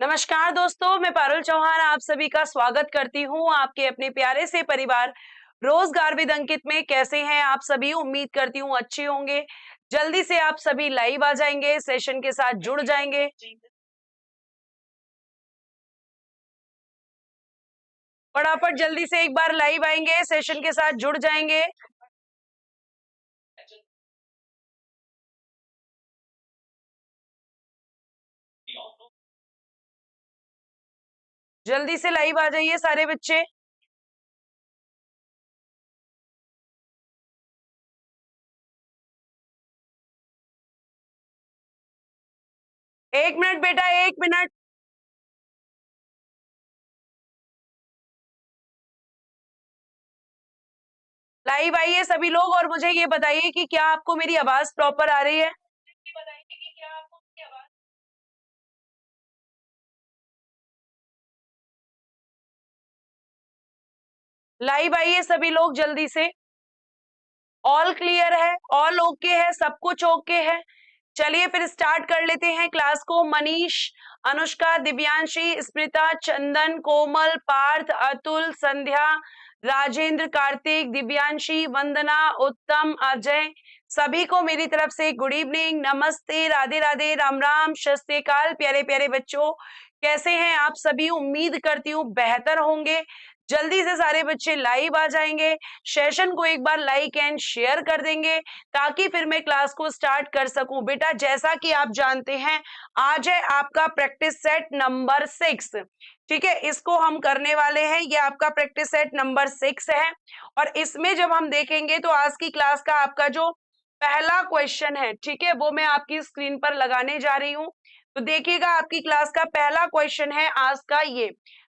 नमस्कार दोस्तों, मैं पारुल चौहान आप सभी का स्वागत करती हूँ आपके अपने प्यारे से परिवार रोजगार विद अंकित में। कैसे हैं आप सभी? उम्मीद करती हूँ अच्छे होंगे। जल्दी से आप सभी लाइव आ जाएंगे, सेशन के साथ जुड़ जाएंगे। फटाफट जल्दी से एक बार लाइव आएंगे, सेशन के साथ जुड़ जाएंगे। जल्दी से लाइव आ जाइए सारे बच्चे। एक मिनट बेटा, एक मिनट। लाइव आइए सभी लोग और मुझे ये बताइए कि क्या आपको मेरी आवाज प्रॉपर आ रही है? लाइव आइए सभी लोग जल्दी से। ऑल क्लियर है, ऑल ओके है, सब कुछ ओके है। चलिए फिर स्टार्ट कर लेते हैं क्लास को। मनीष, अनुष्का, दिव्यांशी, स्मृता, चंदन, कोमल, पार्थ, अतुल, संध्या, राजेंद्र, कार्तिक, दिव्यांशी, वंदना, उत्तम, अजय, सभी को मेरी तरफ से गुड इवनिंग, नमस्ते, राधे राधे, राम राम, सत श्री अकाल। प्यारे प्यारे बच्चों, कैसे हैं आप सभी? उम्मीद करती हूँ बेहतर होंगे। जल्दी से सारे बच्चे लाइव आ जाएंगे, सेशन को एक बार लाइक एंड शेयर कर देंगे ताकि फिर मैं क्लास को स्टार्ट कर सकूं। बेटा जैसा कि आप जानते हैं, आज है आपका प्रैक्टिस सेट नंबर 6। ठीक है, इसको हम करने वाले हैं। ये आपका प्रैक्टिस सेट नंबर 6 है और इसमें जब हम देखेंगे तो आज की क्लास का आपका जो पहला क्वेश्चन है, ठीक है, वो मैं आपकी स्क्रीन पर लगाने जा रही हूँ। तो देखिएगा, आपकी क्लास का पहला क्वेश्चन है आज का। ये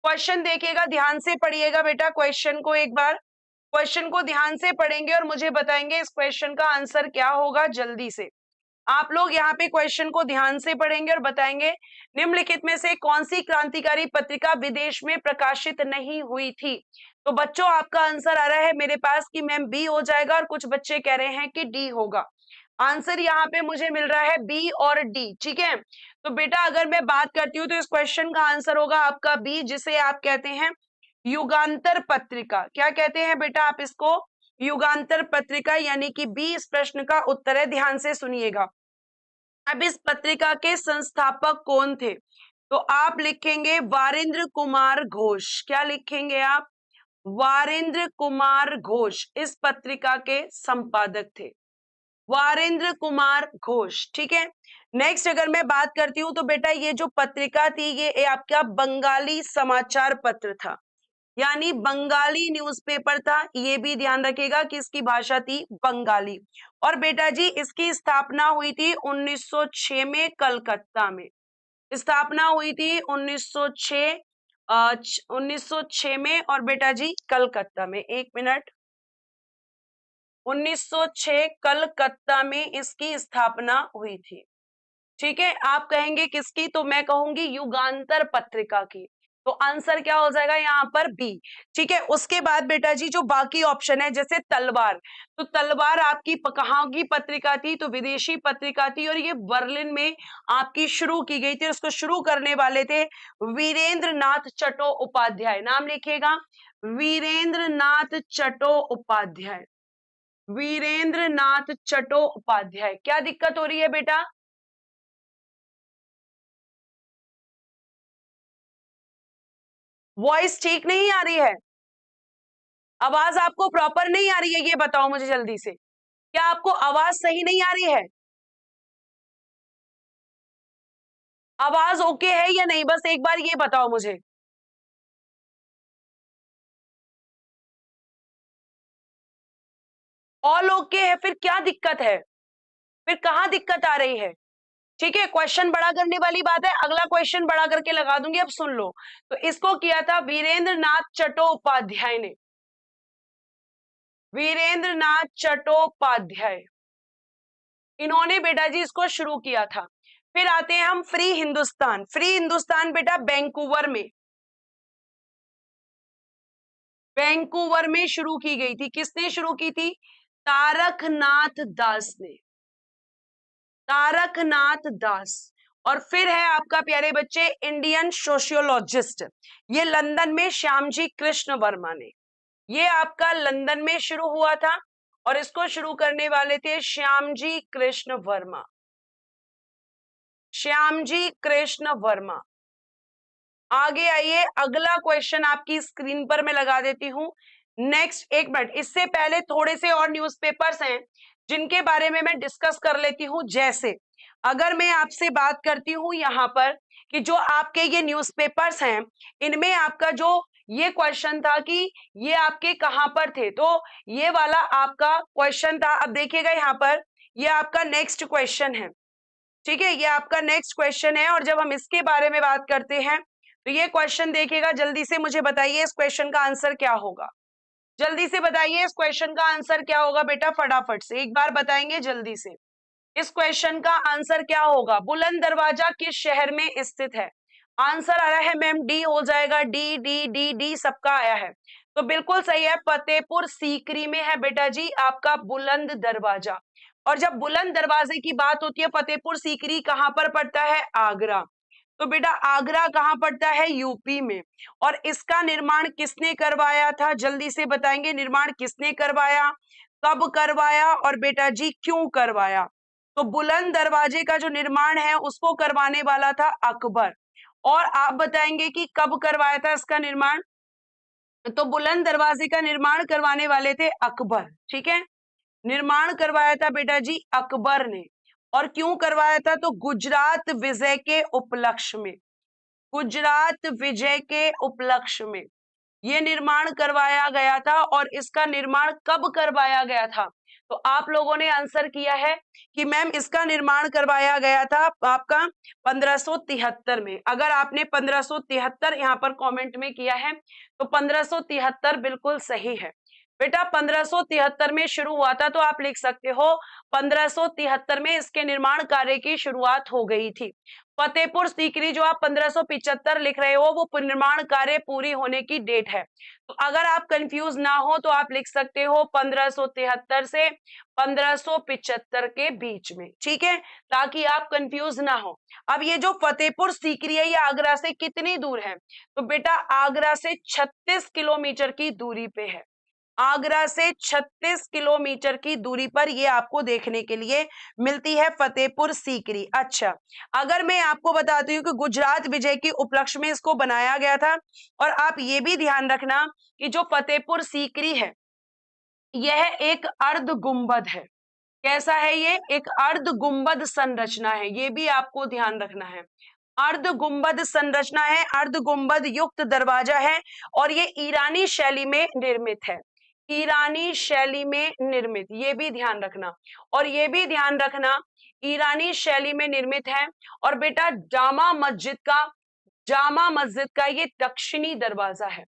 क्वेश्चन देखिएगा, ध्यान से पढ़िएगा बेटा। क्वेश्चन को एक बार, क्वेश्चन को ध्यान से पढ़ेंगे और मुझे बताएंगे इस क्वेश्चन का आंसर क्या होगा। जल्दी से आप लोग यहाँ पे क्वेश्चन को ध्यान से पढ़ेंगे और बताएंगे निम्नलिखित में से कौन सी क्रांतिकारी पत्रिका विदेश में प्रकाशित नहीं हुई थी। तो बच्चों आपका आंसर आ रहा है मेरे पास कि मैम बी हो जाएगा और कुछ बच्चे कह रहे हैं कि डी होगा। आंसर यहाँ पे मुझे मिल रहा है बी और डी। ठीक है, तो बेटा अगर मैं बात करती हूँ तो इस क्वेश्चन का आंसर होगा आपका बी, जिसे आप कहते हैं युगांतर पत्रिका। क्या कहते हैं बेटा आप इसको? युगांतर पत्रिका, यानी कि बी इस प्रश्न का उत्तर है। ध्यान से सुनिएगा। अब इस पत्रिका के संस्थापक कौन थे? तो आप लिखेंगे वारेंद्र कुमार घोष। क्या लिखेंगे आप? वारेंद्र कुमार घोष इस पत्रिका के संपादक थे, वारेंद्र कुमार घोष। ठीक है, नेक्स्ट अगर मैं बात करती हूं तो बेटा ये जो पत्रिका थी ये आपका बंगाली समाचार पत्र था, यानी बंगाली न्यूज़पेपर था। ये भी ध्यान रखिएगा कि इसकी भाषा थी बंगाली। और बेटा जी इसकी स्थापना हुई थी 1906 में कलकत्ता में। स्थापना हुई थी 1906 1906 में और बेटा जी कलकत्ता में। एक मिनट, 1906 कलकत्ता में इसकी स्थापना हुई थी। ठीक है, आप कहेंगे किसकी? तो मैं कहूंगी युगांतर पत्रिका की। तो आंसर क्या हो जाएगा यहाँ पर? बी। ठीक है, उसके बाद बेटा जी जो बाकी ऑप्शन है जैसे तलवार, तो तलवार आपकी कहाँ की पत्रिका थी? तो विदेशी पत्रिका थी और ये बर्लिन में आपकी शुरू की गई थी। उसको शुरू करने वाले थे वीरेंद्र नाथ चट्टोपाध्याय। नाम लिखिएगा, वीरेंद्र नाथ चट्टोपाध्याय। वीरेंद्र नाथ चट्टोपाध्याय। क्या दिक्कत हो रही है बेटा? वॉइस ठीक नहीं आ रही है? आवाज आपको प्रॉपर नहीं आ रही है? ये बताओ मुझे जल्दी से, क्या आपको आवाज सही नहीं आ रही है? आवाज ओके है या नहीं, बस एक बार ये बताओ मुझे। ऑल ओके है, फिर क्या दिक्कत है? फिर कहाँ दिक्कत आ रही है? ठीक है, क्वेश्चन बड़ा करने वाली बात है, अगला क्वेश्चन बड़ा करके लगा दूंगी। अब सुन लो, तो इसको किया था वीरेंद्र नाथ चट्टोपाध्याय ने। वीरेंद्र नाथ चट्टोपाध्याय, इन्होंने बेटा जी इसको शुरू किया था। फिर आते हैं हम फ्री हिंदुस्तान। फ्री हिंदुस्तान बेटा वैंकूवर में, वैंकूवर में शुरू की गई थी। किसने शुरू की थी? तारकनाथ दास ने। तारकनाथ दास। और फिर है आपका प्यारे बच्चे इंडियन सोशियोलॉजिस्ट, ये लंदन में श्यामजी कृष्ण वर्मा ने, ये आपका लंदन में शुरू हुआ था और इसको शुरू करने वाले थे श्यामजी कृष्ण वर्मा, श्यामजी कृष्ण वर्मा। आगे आइए, अगला क्वेश्चन आपकी स्क्रीन पर मैं लगा देती हूं। नेक्स्ट, एक मिनट, इससे पहले थोड़े से और न्यूज़पेपर्स हैं जिनके बारे में मैं डिस्कस कर लेती हूं। जैसे अगर मैं आपसे बात करती हूं यहाँ पर कि जो आपके ये न्यूज़पेपर्स हैं, इनमें आपका जो ये क्वेश्चन था कि ये आपके कहां पर थे, तो ये वाला आपका क्वेश्चन था। अब देखिएगा यहाँ पर, ये आपका नेक्स्ट क्वेश्चन है, ठीक है, ये आपका नेक्स्ट क्वेश्चन है। और जब हम इसके बारे में बात करते हैं तो ये क्वेश्चन देखिएगा, जल्दी से मुझे बताइए इस क्वेश्चन का आंसर क्या होगा। जल्दी से बताइए इस क्वेश्चन का आंसर क्या होगा बेटा, फटाफट से एक बार बताएंगे जल्दी से। इस क्वेश्चन का आंसर क्या होगा? बुलंद दरवाजा किस शहर में स्थित है? आंसर आ रहा है मैम डी हो जाएगा, डी डी डी डी सबका आया है, तो बिल्कुल सही है, फतेहपुर सीकरी में है बेटा जी आपका बुलंद दरवाजा। और जब बुलंद दरवाजे की बात होती है, फतेहपुर सीकरी कहां पर पड़ता है? आगरा। तो बेटा आगरा कहां पड़ता है? यूपी में। और इसका निर्माण किसने करवाया था? जल्दी से बताएंगे, निर्माण किसने करवाया, कब करवाया और बेटा जी क्यों करवाया? तो बुलंद दरवाजे का जो निर्माण है उसको करवाने वाला था अकबर। और आप बताएंगे कि कब करवाया था इसका निर्माण? तो बुलंद दरवाजे का निर्माण करवाने वाले थे अकबर, ठीक है, निर्माण करवाया था बेटा जी अकबर ने। और क्यों करवाया था? तो गुजरात विजय के उपलक्ष्य में, गुजरात विजय के उपलक्ष्य में ये निर्माण करवाया गया था। और इसका निर्माण कब करवाया गया था? तो आप लोगों ने आंसर किया है कि मैम इसका निर्माण करवाया गया था आपका 1573 में। अगर आपने 1573 यहाँ पर कमेंट में किया है तो 1573 बिल्कुल सही है बेटा, 1573 में शुरू हुआ था, तो आप लिख सकते हो 1573 में इसके निर्माण कार्य की शुरुआत हो गई थी। फतेहपुर सीकरी जो आप 1575 लिख रहे हो वो निर्माण कार्य पूरी होने की डेट है। तो अगर आप कंफ्यूज ना हो तो आप लिख सकते हो 1573 से 1575 के बीच में, ठीक है, ताकि आप कंफ्यूज ना हो। अब ये जो फतेहपुर सीकरी है ये आगरा से कितनी दूर है? तो बेटा आगरा से 36 किलोमीटर की दूरी पे है, आगरा से 36 किलोमीटर की दूरी पर ये आपको देखने के लिए मिलती है फतेहपुर सीकरी। अच्छा, अगर मैं आपको बताती हूँ कि गुजरात विजय के उपलक्ष्य में इसको बनाया गया था, और आप ये भी ध्यान रखना कि जो फतेहपुर सीकरी है यह एक अर्ध गुंबद है। कैसा है ये? एक अर्ध गुंबद संरचना है, ये भी आपको ध्यान रखना है। अर्ध गुंबद संरचना है, अर्ध गुंबद युक्त दरवाजा है और ये ईरानी शैली में निर्मित है, ईरानी शैली में निर्मित, ये भी ध्यान रखना। और ये भी ध्यान रखना ईरानी शैली में निर्मित है। और बेटा जामा मस्जिद का ये दक्षिणी दरवाजा है,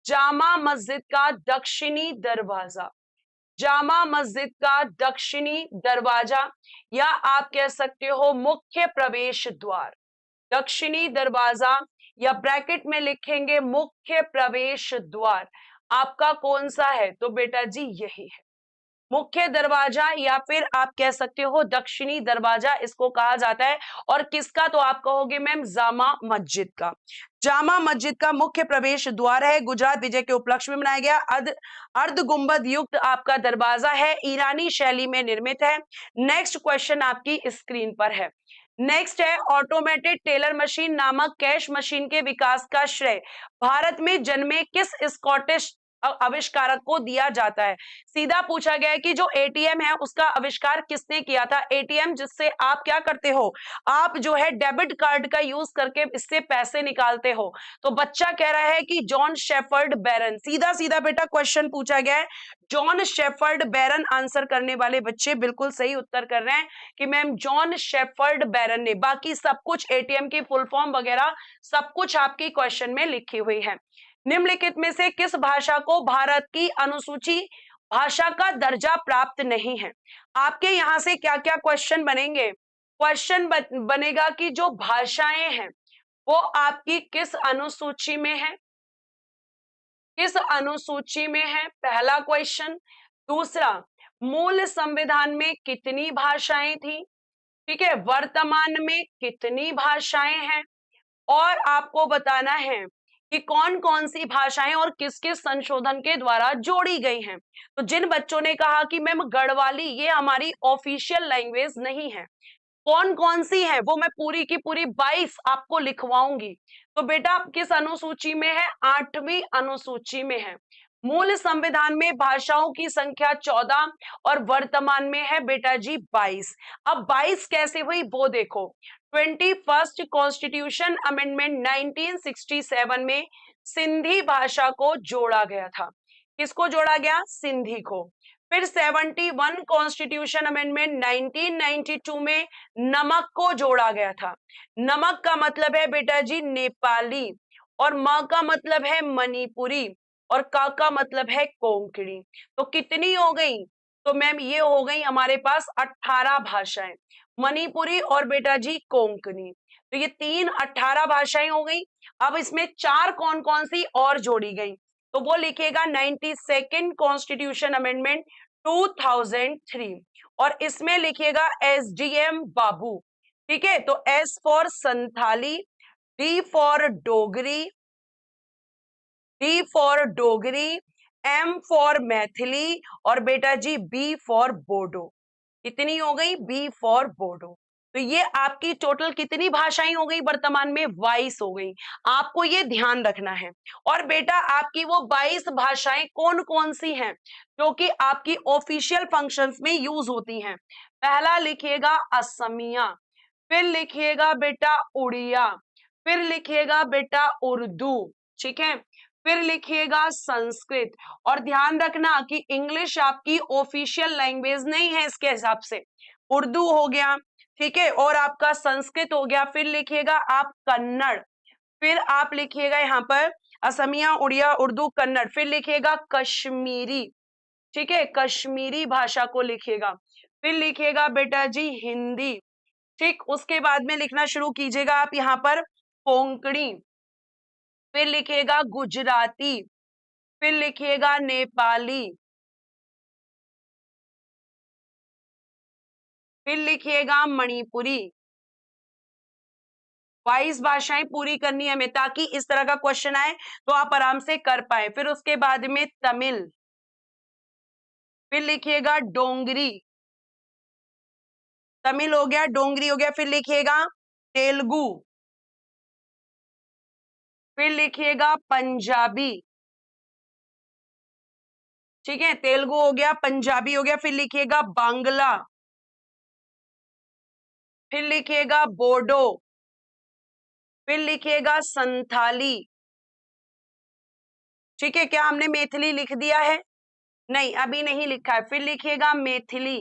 जामा मस्जिद का दक्षिणी दरवाजा, जामा मस्जिद का दक्षिणी दरवाजा, या आप कह सकते हो मुख्य प्रवेश द्वार, दक्षिणी दरवाजा, या ब्रैकेट में लिखेंगे मुख्य प्रवेश द्वार आपका कौन सा है? तो बेटा जी यही है मुख्य दरवाजा, या फिर आप कह सकते हो दक्षिणी दरवाजा इसको कहा जाता है। और किसका? तो आप कहोगे मैम जामा मस्जिद का, जामा मस्जिद का मुख्य प्रवेश द्वार है, गुजरात विजय के उपलक्ष्य में बनाया गया अर्ध गुंबद युक्त आपका दरवाजा है, ईरानी शैली में निर्मित है। नेक्स्ट क्वेश्चन आपकी स्क्रीन पर है। नेक्स्ट है ऑटोमेटेड टेलर मशीन नामक कैश मशीन के विकास का श्रेय भारत में जन्मे किस स्कॉटिश आविष्कारक को दिया जाता है? सीधा पूछा गया है कि जो एटीएम है उसका आविष्कार किसने किया था? एटीएम जिससे आप क्या करते हो, आप जो है डेबिट कार्ड का यूज करके इससे पैसे निकालते हो। तो बच्चा कह रहा है कि जॉन शेफर्ड बैरन, सीधा सीधा बेटा क्वेश्चन पूछा गया है, जॉन शेफर्ड बैरन आंसर करने वाले बच्चे बिल्कुल सही उत्तर कर रहे हैं कि मैम जॉन शेफर्ड बैरन ने। बाकी सब कुछ एटीएम की फुल फॉर्म वगैरह सब कुछ आपकी क्वेश्चन में लिखी हुई है। निम्नलिखित में से किस भाषा को भारत की अनुसूची भाषा का दर्जा प्राप्त नहीं है? आपके यहां से क्या क्या क्वेश्चन बनेंगे? क्वेश्चन बनेगा कि जो भाषाएं हैं वो आपकी किस अनुसूची में है, किस अनुसूची में है, पहला क्वेश्चन। दूसरा, मूल संविधान में कितनी भाषाएं थी? ठीक है, वर्तमान में कितनी भाषाएं हैं, और आपको बताना है कि कौन कौन सी भाषाएं और किस किस संशोधन के द्वारा जोड़ी गई हैं। तो जिन बच्चों ने कहा कि मैम गढ़वाली ये हमारी ऑफिशियल लैंग्वेज नहीं है, कौन कौन सी है वो मैं पूरी की पूरी 22 आपको लिखवाऊंगी। तो बेटा आप किस अनुसूची में है, 8वीं अनुसूची में है। मूल संविधान में भाषाओं की संख्या 14 और वर्तमान में है बेटा जी 22। अब 22 कैसे हुई वो देखो। 21st कॉन्स्टिट्यूशन अमेंडमेंट 1967 में सिंधी भाषा को जोड़ा गया था। किसको जोड़ा गया, सिंधी को। फिर 71 कॉन्स्टिट्यूशन अमेंडमेंट 1992 में नमक को जोड़ा गया था। नमक का मतलब है बेटा जी नेपाली, और म का मतलब है मणिपुरी, और का मतलब है कोंकणी। तो कितनी हो गई, तो मैम ये हो गई हमारे पास 18 भाषाएं, मणिपुरी और बेटा जी कोंकणी। तो ये 18 भाषाएं हो गई। अब इसमें 4 कौन कौन सी और जोड़ी गई, तो वो लिखेगा 92nd कॉन्स्टिट्यूशन अमेंडमेंट 2003, और इसमें लिखिएगा SDM बाबू। ठीक है, तो S for Santhali, D for Dogri, D for Dogri, M for Maithili, और बेटा जी B फॉर बोडो। कितनी हो गई, B फॉर बोडो। तो ये आपकी टोटल कितनी भाषाएं हो गई, वर्तमान में 22 हो गई। आपको ये ध्यान रखना है। और बेटा आपकी वो 22 भाषाएं कौन कौन सी हैं जो कि आपकी ऑफिशियल फंक्शंस में यूज होती हैं। पहला लिखिएगा असमिया, फिर लिखिएगा बेटा उड़िया, फिर लिखिएगा बेटा उर्दू, ठीक है, फिर लिखिएगा संस्कृत। और ध्यान रखना कि इंग्लिश आपकी ऑफिशियल लैंग्वेज नहीं है, इसके हिसाब से उर्दू हो गया, ठीक है, और आपका संस्कृत हो गया। फिर लिखिएगा आप कन्नड़, फिर आप लिखिएगा यहाँ पर असमिया, उड़िया, उर्दू, कन्नड़, फिर लिखिएगा कश्मीरी, ठीक है, कश्मीरी भाषा को लिखिएगा। फिर लिखिएगा बेटा जी हिंदी, ठीक, उसके बाद में लिखना शुरू कीजिएगा आप यहाँ पर कोंकणी, फिर लिखिएगा गुजराती, फिर लिखिएगा नेपाली, फिर लिखिएगा मणिपुरी। 22 भाषाएं पूरी करनी है हमें, ताकि इस तरह का क्वेश्चन आए तो आप आराम से कर पाए। फिर उसके बाद में तमिल, फिर लिखिएगा डोंगरी, तमिल हो गया, डोंगरी हो गया, फिर लिखिएगा तेलुगु, फिर लिखिएगा पंजाबी, ठीक है, तेलुगु हो गया, पंजाबी हो गया, फिर लिखिएगा बांग्ला, फिर लिखिएगा बोडो, फिर लिखिएगा संथाली, ठीक है। क्या हमने मैथिली लिख दिया है, नहीं अभी नहीं लिखा है। फिर लिखिएगा मैथिली,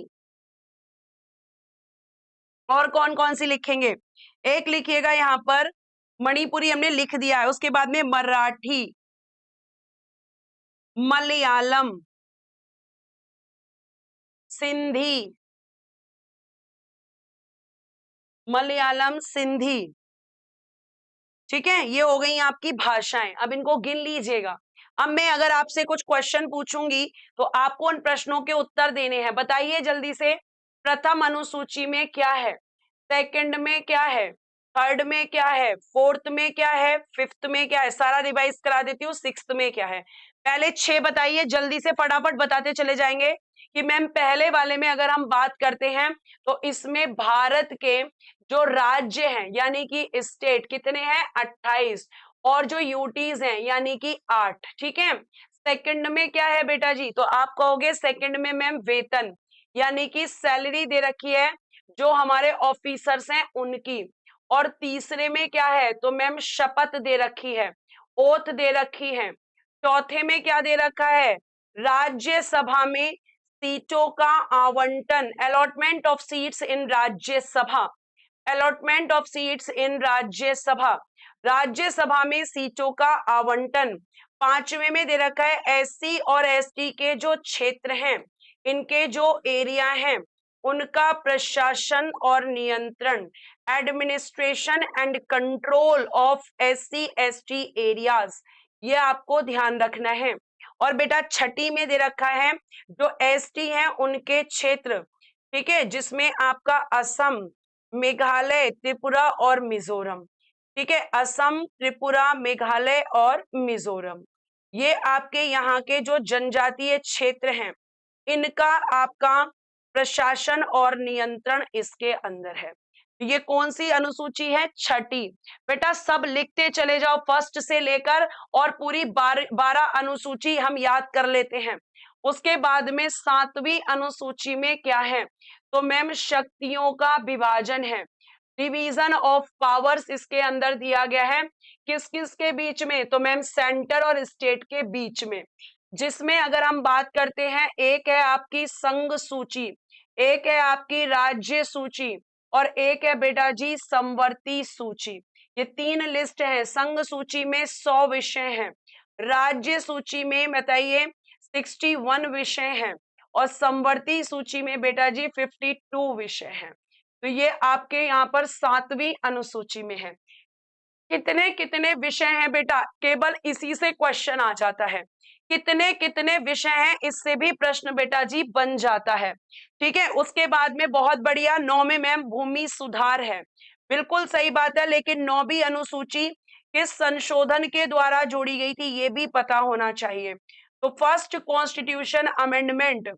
और कौन कौन सी लिखेंगे, एक लिखिएगा यहाँ पर मणिपुरी हमने लिख दिया है, उसके बाद में मराठी, मलयालम, सिंधी, मलयालम सिंधी, ठीक है, ये हो गई आपकी भाषाएं। अब इनको गिन लीजिएगा। अब मैं अगर आपसे कुछ क्वेश्चन पूछूंगी तो आपको उन प्रश्नों के उत्तर देने हैं। बताइए जल्दी से, प्रथम अनुसूची में क्या है, सेकंड में क्या है, थर्ड में क्या है, फोर्थ में क्या है, फिफ्थ में क्या है, सारा रिवाइज करा देती हूँ, सिक्स्थ में क्या है। पहले 6 बताइए, जल्दी से फटाफट बताते चले जाएंगे। कि मैम पहले वाले में अगर हम बात करते हैं तो इसमें भारत के जो राज्य हैं यानी कि स्टेट कितने हैं, 28, और जो यूटीज हैं यानी कि 8, ठीक है। सेकंड में क्या है बेटा जी, तो आप कहोगे सेकंड में मैम वेतन यानी कि सैलरी दे रखी है जो हमारे ऑफिसर्स हैं उनकी। और तीसरे में क्या है, तो मैम शपथ दे रखी है, ओथ दे रखी है। चौथे में क्या दे रखा है, राज्यसभा में सीटों का आवंटन, allotment of seats in Rajya Sabha, allotment of seats in Rajya Sabha, Rajya Sabha में सीटों का आवंटन। पांचवे में दे रखा है एससी और एसटी के जो क्षेत्र हैं, इनके जो एरिया हैं उनका प्रशासन और नियंत्रण, administration and control of SC ST areas, ये आपको ध्यान रखना है। और बेटा छठी में दे रखा है जो एसटी हैं उनके क्षेत्र, ठीक है, जिसमें आपका असम, मेघालय, त्रिपुरा और मिजोरम। ठीक है, असम, त्रिपुरा, मेघालय और मिजोरम, ये आपके यहाँ के जो जनजातीय क्षेत्र हैं, इनका आपका प्रशासन और नियंत्रण इसके अंदर है। ये कौन सी अनुसूची है? छठी। बेटा सब लिखते चले जाओ फर्स्ट से लेकर, और पूरी 12 अनुसूची हम याद कर लेते हैं। उसके बाद में 7वीं अनुसूची में क्या है? तो मैम शक्तियों का विभाजन है, डिवीजन ऑफ पावर्स इसके अंदर दिया गया है। किस किस के बीच में? तो मैम सेंटर और स्टेट के बीच में। जिसमें अगर हम बात करते हैं, एक है आपकी संघ सूची, एक है आपकी राज्य सूची, और एक है बेटा जी समवर्ती सूची। ये 3 लिस्ट है। संघ सूची में 100 विषय हैं, राज्य सूची में बताइए 61 विषय हैं, और समवर्ती सूची में बेटा जी 52 विषय हैं। तो ये आपके यहाँ पर 7वीं अनुसूची में है। कितने कितने विषय हैं बेटा? केवल इसी से क्वेश्चन आ जाता है, कितने कितने विषय हैं, इससे भी प्रश्न बेटा जी बन जाता है। ठीक है, उसके बाद में बहुत बढ़िया 9 में मैम भूमि सुधार है, बिल्कुल सही बात है, लेकिन 9वीं अनुसूची किस संशोधन के द्वारा जोड़ी गई थी ये भी पता होना चाहिए। तो फर्स्ट कॉन्स्टिट्यूशन अमेंडमेंट,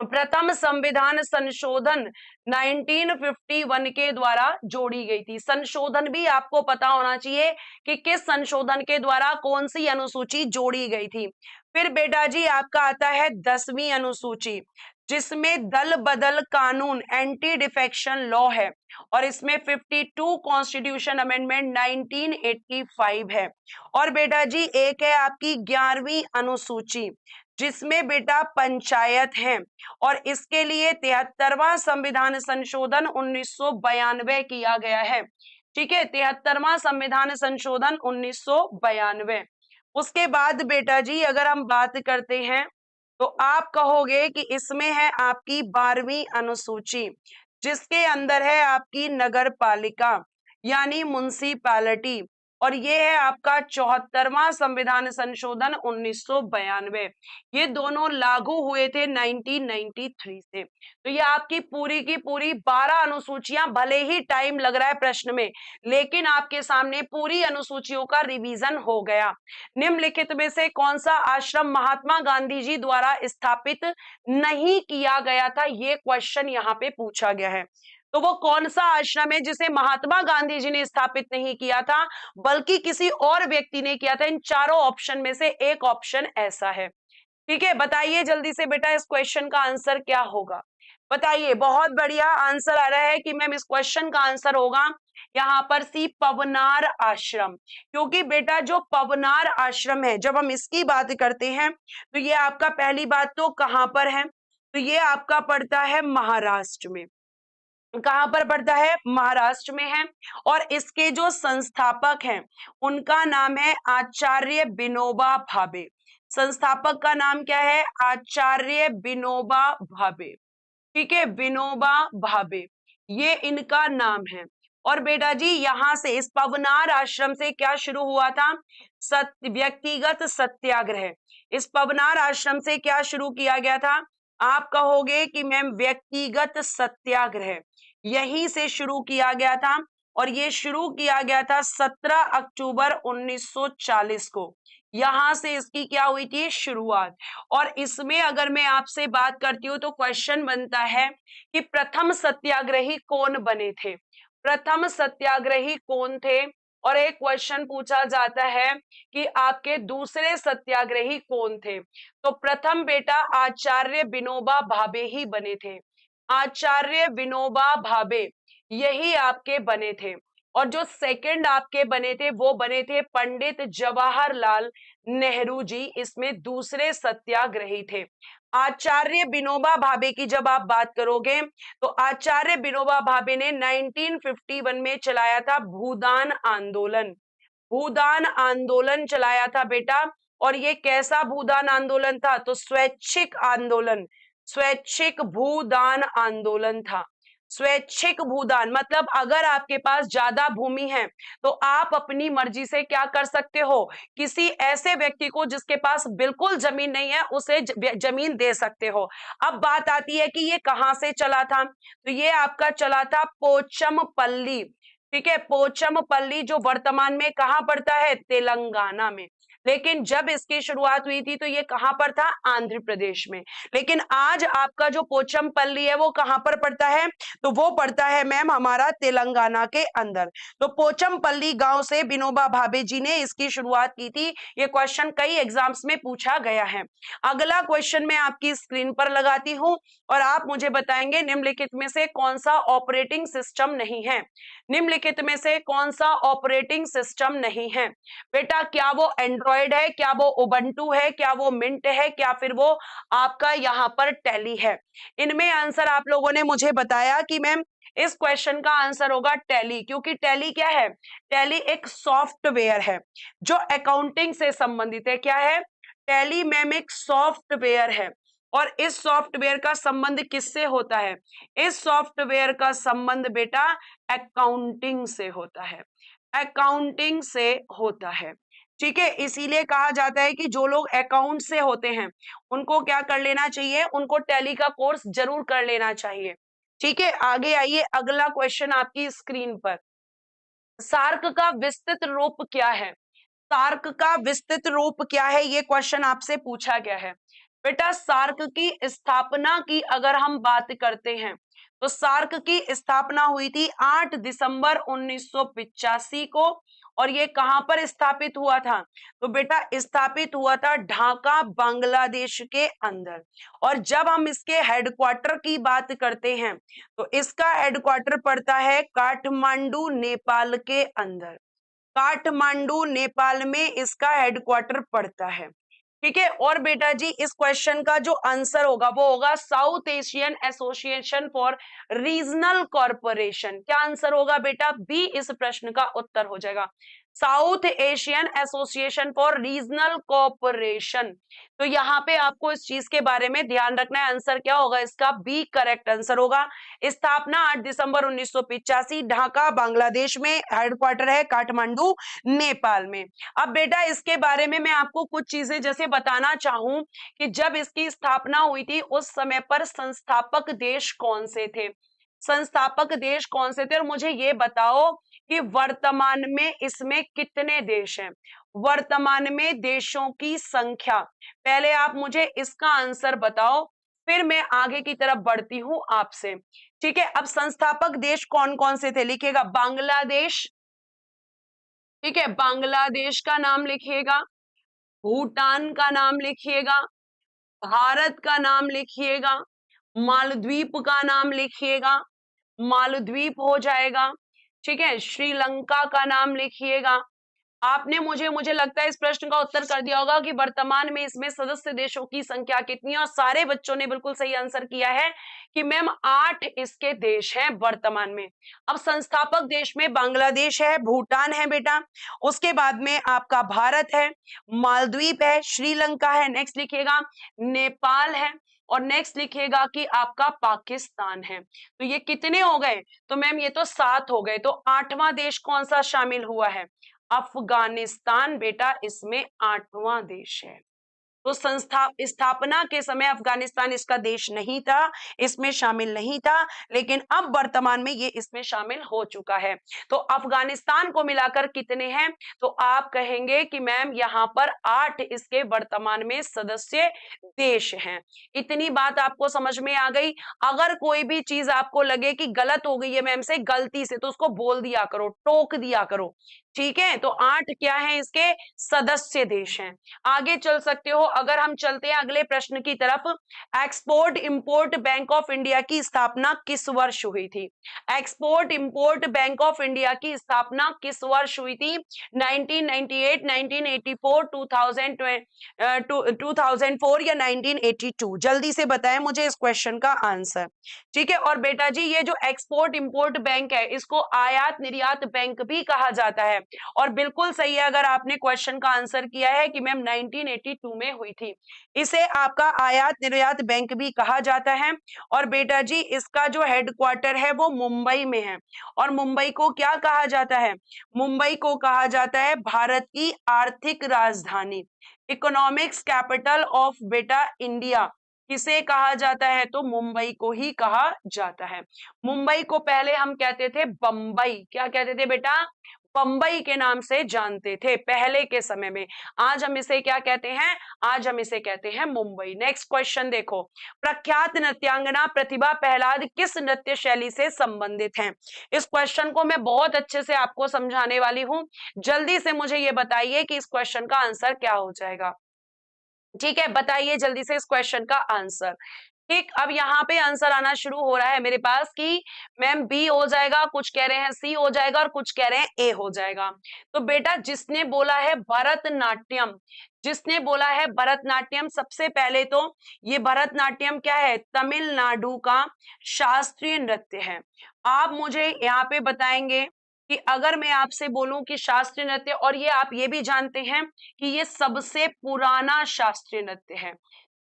प्रथम संविधान संशोधन 1951 के द्वारा जोड़ी गई थी। संशोधन भी आपको पता होना चाहिए कि किस संशोधन के द्वारा कौन सी अनुसूची जोड़ी गई थी। फिर बेटा जी आपका आता है 10वीं अनुसूची, जिसमें दल बदल कानून एंटी डिफेक्शन लॉ है, और इसमें 52 कॉन्स्टिट्यूशन अमेंडमेंट 1985 है। और बेटा जी एक है आपकी 11वीं अनुसूची, जिसमें बेटा पंचायत है, और इसके लिए 73वां संविधान संशोधन 1992 किया गया है। ठीक है, 73वां संविधान संशोधन 1992। उसके बाद बेटा जी अगर हम बात करते हैं, तो आप कहोगे कि इसमें है आपकी 12वीं अनुसूची, जिसके अंदर है आपकी नगर पालिका यानी म्युनिसिपैलिटी, और ये है आपका 74वां संविधान संशोधन 1992। ये दोनों लागू हुए थे 1993 से। तो ये आपकी पूरी की पूरी 12 अनुसूचियां, भले ही टाइम लग रहा है प्रश्न में, लेकिन आपके सामने पूरी अनुसूचियों का रिवीजन हो गया। निम्नलिखित में से कौन सा आश्रम महात्मा गांधी जी द्वारा स्थापित नहीं किया गया था? ये क्वेश्चन यहाँ पे पूछा गया है। तो वो कौन सा आश्रम है जिसे महात्मा गांधी जी ने स्थापित नहीं किया था, बल्कि किसी और व्यक्ति ने किया था? इन चारों ऑप्शन में से एक ऑप्शन ऐसा है। ठीक है, बताइए जल्दी से बेटा इस क्वेश्चन का आंसर क्या होगा? बताइए। बहुत बढ़िया आंसर आ रहा है कि मैम इस क्वेश्चन का आंसर होगा यहाँ पर सी, पवनार आश्रम। क्योंकि बेटा जो पवनार आश्रम है, जब हम इसकी बात करते हैं, तो ये आपका पहली बात तो कहां पर है? तो ये आपका पड़ता है महाराष्ट्र में। कहां पर पड़ता है? महाराष्ट्र में है। और इसके जो संस्थापक हैं उनका नाम है आचार्य विनोबा भावे। संस्थापक का नाम क्या है? आचार्य विनोबा भावे। ठीक है, विनोबा भावे, ये इनका नाम है। और बेटा जी यहां से इस पवनार आश्रम से क्या शुरू हुआ था? व्यक्तिगत सत्याग्रह। इस पवनार आश्रम से क्या शुरू किया गया था? आप कहोगे कि मैम व्यक्तिगत सत्याग्रह यहीं से शुरू किया गया था, और ये शुरू किया गया था 17 अक्टूबर 1940 को। यहां से इसकी क्या हुई थी? शुरुआत। और इसमें अगर मैं आपसे बात करती हूँ तो क्वेश्चन बनता है कि प्रथम सत्याग्रही कौन बने थे? प्रथम सत्याग्रही कौन थे? और एक क्वेश्चन पूछा जाता है कि आपके दूसरे सत्याग्रही कौन थे? तो प्रथम बेटा आचार्य विनोबा भावे ही बने थे। आचार्य विनोबा भावे यही आपके बने थे। और जो सेकंड आपके बने थे वो बने थे पंडित जवाहरलाल नेहरू जी, इसमें दूसरे सत्याग्रही थे। आचार्य विनोबा भावे की जब आप बात करोगे तो आचार्य विनोबा भावे ने 1951 में चलाया था भूदान आंदोलन। भूदान आंदोलन चलाया था बेटा। और ये कैसा भूदान आंदोलन था? तो स्वैच्छिक आंदोलन, स्वैच्छिक भूदान आंदोलन था। स्वैच्छिक भूदान मतलब अगर आपके पास ज्यादा भूमि है तो आप अपनी मर्जी से क्या कर सकते हो, किसी ऐसे व्यक्ति को जिसके पास बिल्कुल जमीन नहीं है उसे जमीन दे सकते हो। अब बात आती है कि ये कहां से चला था, तो ये आपका चला था पोचमपल्ली। ठीक है, पोचमपल्ली जो वर्तमान में कहां पड़ता है, तेलंगाना में। लेकिन जब इसकी शुरुआत हुई थी तो ये कहां पर था, आंध्र प्रदेश में। लेकिन आज आपका जो पोचमपल्ली है वो कहां पर पड़ता है, तो वो पड़ता है मैम हमारा तेलंगाना के अंदर। तो पोचमपल्ली गांव से विनोबा भावे जी ने इसकी शुरुआत की थी। ये क्वेश्चन कई एग्जाम्स में पूछा गया है। अगला क्वेश्चन मैं आपकी स्क्रीन पर लगाती हूं और आप मुझे बताएंगे निम्नलिखित में से कौन सा ऑपरेटिंग सिस्टम नहीं है। निम्नलिखित में से कौन सा ऑपरेटिंग सिस्टम नहीं है बेटा, क्या वो एंड्रॉयड है, क्या वो उबंटू है, क्या वो मिंट है, क्या फिर वो आपका यहाँ पर टैली है। इनमें आंसर आप लोगों ने मुझे बताया कि मैम इस क्वेश्चन का आंसर होगा टैली, क्योंकि टैली क्या है, टैली एक सॉफ्टवेयर है जो अकाउंटिंग से संबंधित है। क्या है, टैली मैम एक सॉफ्टवेयर है। और इस सॉफ्टवेयर का संबंध किससे होता है, इस सॉफ्टवेयर का संबंध बेटा अकाउंटिंग से होता है, अकाउंटिंग से होता है। ठीक है, इसीलिए कहा जाता है कि जो लोग अकाउंट से होते हैं उनको क्या कर लेना चाहिए, उनको टैली का कोर्स जरूर कर लेना चाहिए। ठीक है, आगे आइए, अगला क्वेश्चन आपकी स्क्रीन पर, सार्क का विस्तृत रूप क्या है, सार्क का विस्तृत रूप क्या है, ये क्वेश्चन आपसे पूछा गया है। बेटा सार्क की स्थापना की अगर हम बात करते हैं तो सार्क की स्थापना हुई थी 8 दिसंबर 1985 को। और ये कहां पर स्थापित हुआ था, तो बेटा स्थापित हुआ था ढाका बांग्लादेश के अंदर। और जब हम इसके हेडक्वार्टर की बात करते हैं तो इसका हेडक्वार्टर पड़ता है काठमांडू नेपाल के अंदर, काठमांडू नेपाल में इसका हेडक्वार्टर पड़ता है। ठीक है, और बेटा जी इस क्वेश्चन का जो आंसर होगा वो होगा south Asian association for regional corporation. क्या आंसर होगा बेटा, बी इस प्रश्न का उत्तर हो जाएगा, south Asian association for regional corporation. तो यहाँ पे आपको इस चीज के बारे में ध्यान रखना है, आंसर क्या होगा इसका, बी करेक्ट आंसर होगा। स्थापना 8 दिसंबर 1985, ढाका बांग्लादेश में, हेडक्वार्टर है काठमांडू नेपाल में। अब बेटा इसके बारे में मैं आपको कुछ चीजें जैसे बताना चाहूं कि जब इसकी स्थापना हुई थी उस समय पर संस्थापक देश कौन से थे, संस्थापक देश कौन से थे, और मुझे ये बताओ कि वर्तमान में इसमें कितने देश हैं, वर्तमान में देशों की संख्या। पहले आप मुझे इसका आंसर बताओ फिर मैं आगे की तरफ बढ़ती हूं आपसे। ठीक है, अब संस्थापक देश कौन कौन से थे लिखिएगा, बांग्लादेश, ठीक है, बांग्लादेश का नाम लिखिएगा, भूटान का नाम लिखिएगा, भारत का नाम लिखिएगा, मालदीव का नाम लिखिएगा, मालदीव हो जाएगा। ठीक है, श्रीलंका का नाम लिखिएगा। आपने मुझे लगता है इस प्रश्न का उत्तर कर दिया होगा कि वर्तमान में इसमें सदस्य देशों की संख्या कितनी है, और सारे बच्चों ने बिल्कुल सही आंसर किया है कि मैम 8 इसके देश हैं वर्तमान में। अब संस्थापक देश में बांग्लादेश है, भूटान है बेटा, उसके बाद में आपका भारत है, मालदीव है, श्रीलंका है, नेक्स्ट लिखिएगा नेपाल है, और नेक्स्ट लिखिएगा कि आपका पाकिस्तान है। तो ये कितने हो गए, तो मैम ये तो 7 हो गए। तो 8वां देश कौन सा शामिल हुआ है, अफगानिस्तान बेटा इसमें 8वां देश है। तो स्थापना के समय अफगानिस्तान इसका देश नहीं था, इसमें शामिल नहीं था, लेकिन अब वर्तमान में ये इसमें शामिल हो चुका है। तो अफगानिस्तान को मिलाकर कितने हैं, तो आप कहेंगे कि मैम यहाँ पर 8 इसके वर्तमान में सदस्य देश हैं। इतनी बात आपको समझ में आ गई। अगर कोई भी चीज आपको लगे कि गलत हो गई है मैम से गलती से, तो उसको बोल दिया करो, टोक दिया करो। ठीक है, तो 8 क्या है इसके सदस्य देश हैं। आगे चल सकते हो, अगर हम चलते हैं अगले प्रश्न की तरफ, export import bank of India की स्थापना किस वर्ष हुई थी, export import bank of India की स्थापना किस वर्ष हुई थी, 1998, 1984, 2004 या 1982, जल्दी से बताएं मुझे इस क्वेश्चन का आंसर। ठीक है, और बेटा जी ये जो एक्सपोर्ट इंपोर्ट बैंक है इसको आयात निर्यात बैंक भी कहा जाता है। और बिल्कुल सही है अगर आपने क्वेश्चन का आंसर किया है कि मैम 1982 में हुई थी। इसे आपका आयात निर्यात बैंक भी कहा जाता है और बेटा जी इसका जो हेडक्वार्टर है वो मुंबई में है। और मुंबई को क्या कहा जाता है? मुंबई को कहा जाता है भारत की आर्थिक राजधानी, इकोनॉमिक्स कैपिटल ऑफ बेटा इंडिया। किसे कहा जाता है? तो मुंबई को ही कहा जाता है। मुंबई को पहले हम कहते थे बंबई। क्या कहते थे बेटा? बंबई के नाम से जानते थे पहले के समय में। आज हम इसे क्या कहते हैं? आज हम इसे कहते हैं मुंबई। नेक्स्ट क्वेश्चन देखो, प्रख्यात नृत्यांगना प्रतिभा प्रहलाद किस नृत्य शैली से संबंधित हैं? इस क्वेश्चन को मैं बहुत अच्छे से आपको समझाने वाली हूं। जल्दी से मुझे ये बताइए कि इस क्वेश्चन का आंसर क्या हो जाएगा। ठीक है, बताइए जल्दी से इस क्वेश्चन का आंसर। ठीक, अब यहाँ पे आंसर आना शुरू हो रहा है मेरे पास कि मैम बी हो जाएगा, कुछ कह रहे हैं सी हो जाएगा और कुछ कह रहे हैं ए हो जाएगा। तो बेटा जिसने बोला है भरतनाट्यम, जिसने बोला है भरतनाट्यम, सबसे पहले तो ये भरतनाट्यम क्या है? तमिलनाडु का शास्त्रीय नृत्य है। आप मुझे यहाँ पे बताएंगे कि अगर मैं आपसे बोलूं कि शास्त्रीय नृत्य, और ये आप ये भी जानते हैं कि ये सबसे पुराना शास्त्रीय नृत्य है,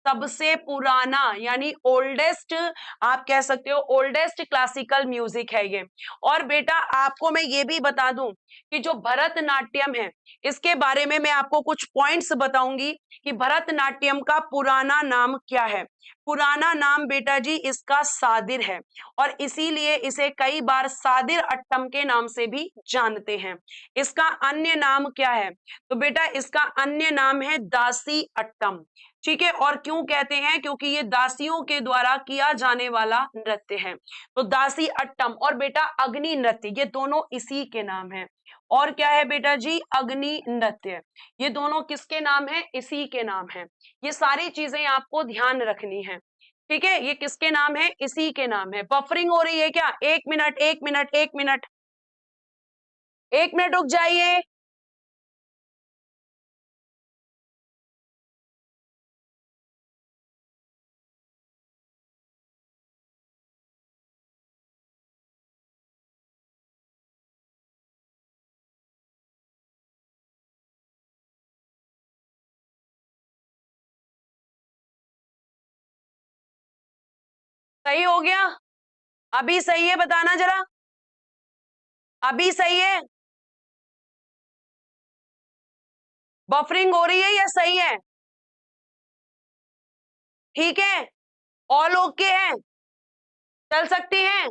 सबसे पुराना यानी ओल्डेस्ट, आप कह सकते हो ओल्डेस्ट क्लासिकल म्यूजिक है ये। और बेटा आपको मैं ये भी बता दूं कि जो भरतनाट्यम है इसके बारे में मैं आपको कुछ पॉइंट्स बताऊंगी कि भरतनाट्यम का पुराना नाम क्या है। पुराना नाम बेटा जी इसका सादिर है और इसीलिए इसे कई बार सादिर अट्टम के नाम से भी जानते हैं। इसका अन्य नाम क्या है? तो बेटा इसका अन्य नाम है दासी अट्टम। ठीक है, और क्यों कहते हैं? क्योंकि ये दासियों के द्वारा किया जाने वाला नृत्य है। तो दासी अट्टम और बेटा अग्नि नृत्य, ये दोनों इसी के नाम है। और क्या है बेटा जी? अग्नि नृत्य, ये दोनों किसके नाम है? इसी के नाम है। ये सारी चीजें आपको ध्यान रखनी है। ठीक है, ये किसके नाम है? इसी के नाम है। बफरिंग हो रही है क्या? 1 मिनट 1 मिनट 1 मिनट 1 मिनट रुक जाइए। सही हो गया? अभी सही है? बताना जरा, अभी सही है? बफरिंग हो रही है या सही है? ठीक है, ऑल ओके है, चल सकती हैं।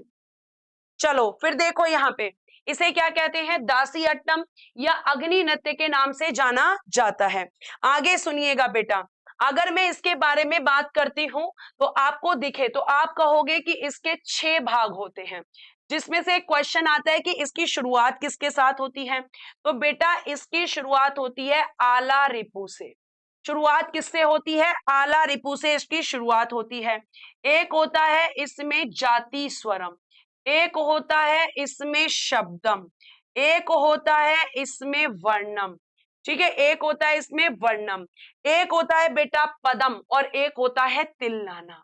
चलो फिर देखो यहाँ पे, इसे क्या कहते हैं? दासी अट्टम या अग्नि नृत्य के नाम से जाना जाता है। आगे सुनिएगा बेटा, अगर मैं इसके बारे में बात करती हूं तो आपको दिखे तो आप कहोगे कि इसके 6 भाग होते हैं, जिसमें से एक क्वेश्चन आता है कि इसकी शुरुआत किसके साथ होती है। तो बेटा इसकी शुरुआत होती है आला रिपू से। शुरुआत किससे होती है? आला रिपू से इसकी शुरुआत होती है। एक होता है इसमें जाति स्वरम, एक होता है इसमें शब्दम, एक होता है इसमें वर्णम। ठीक है, एक होता है इसमें वर्णम, एक होता है बेटा पदम और एक होता है तिल्लाना।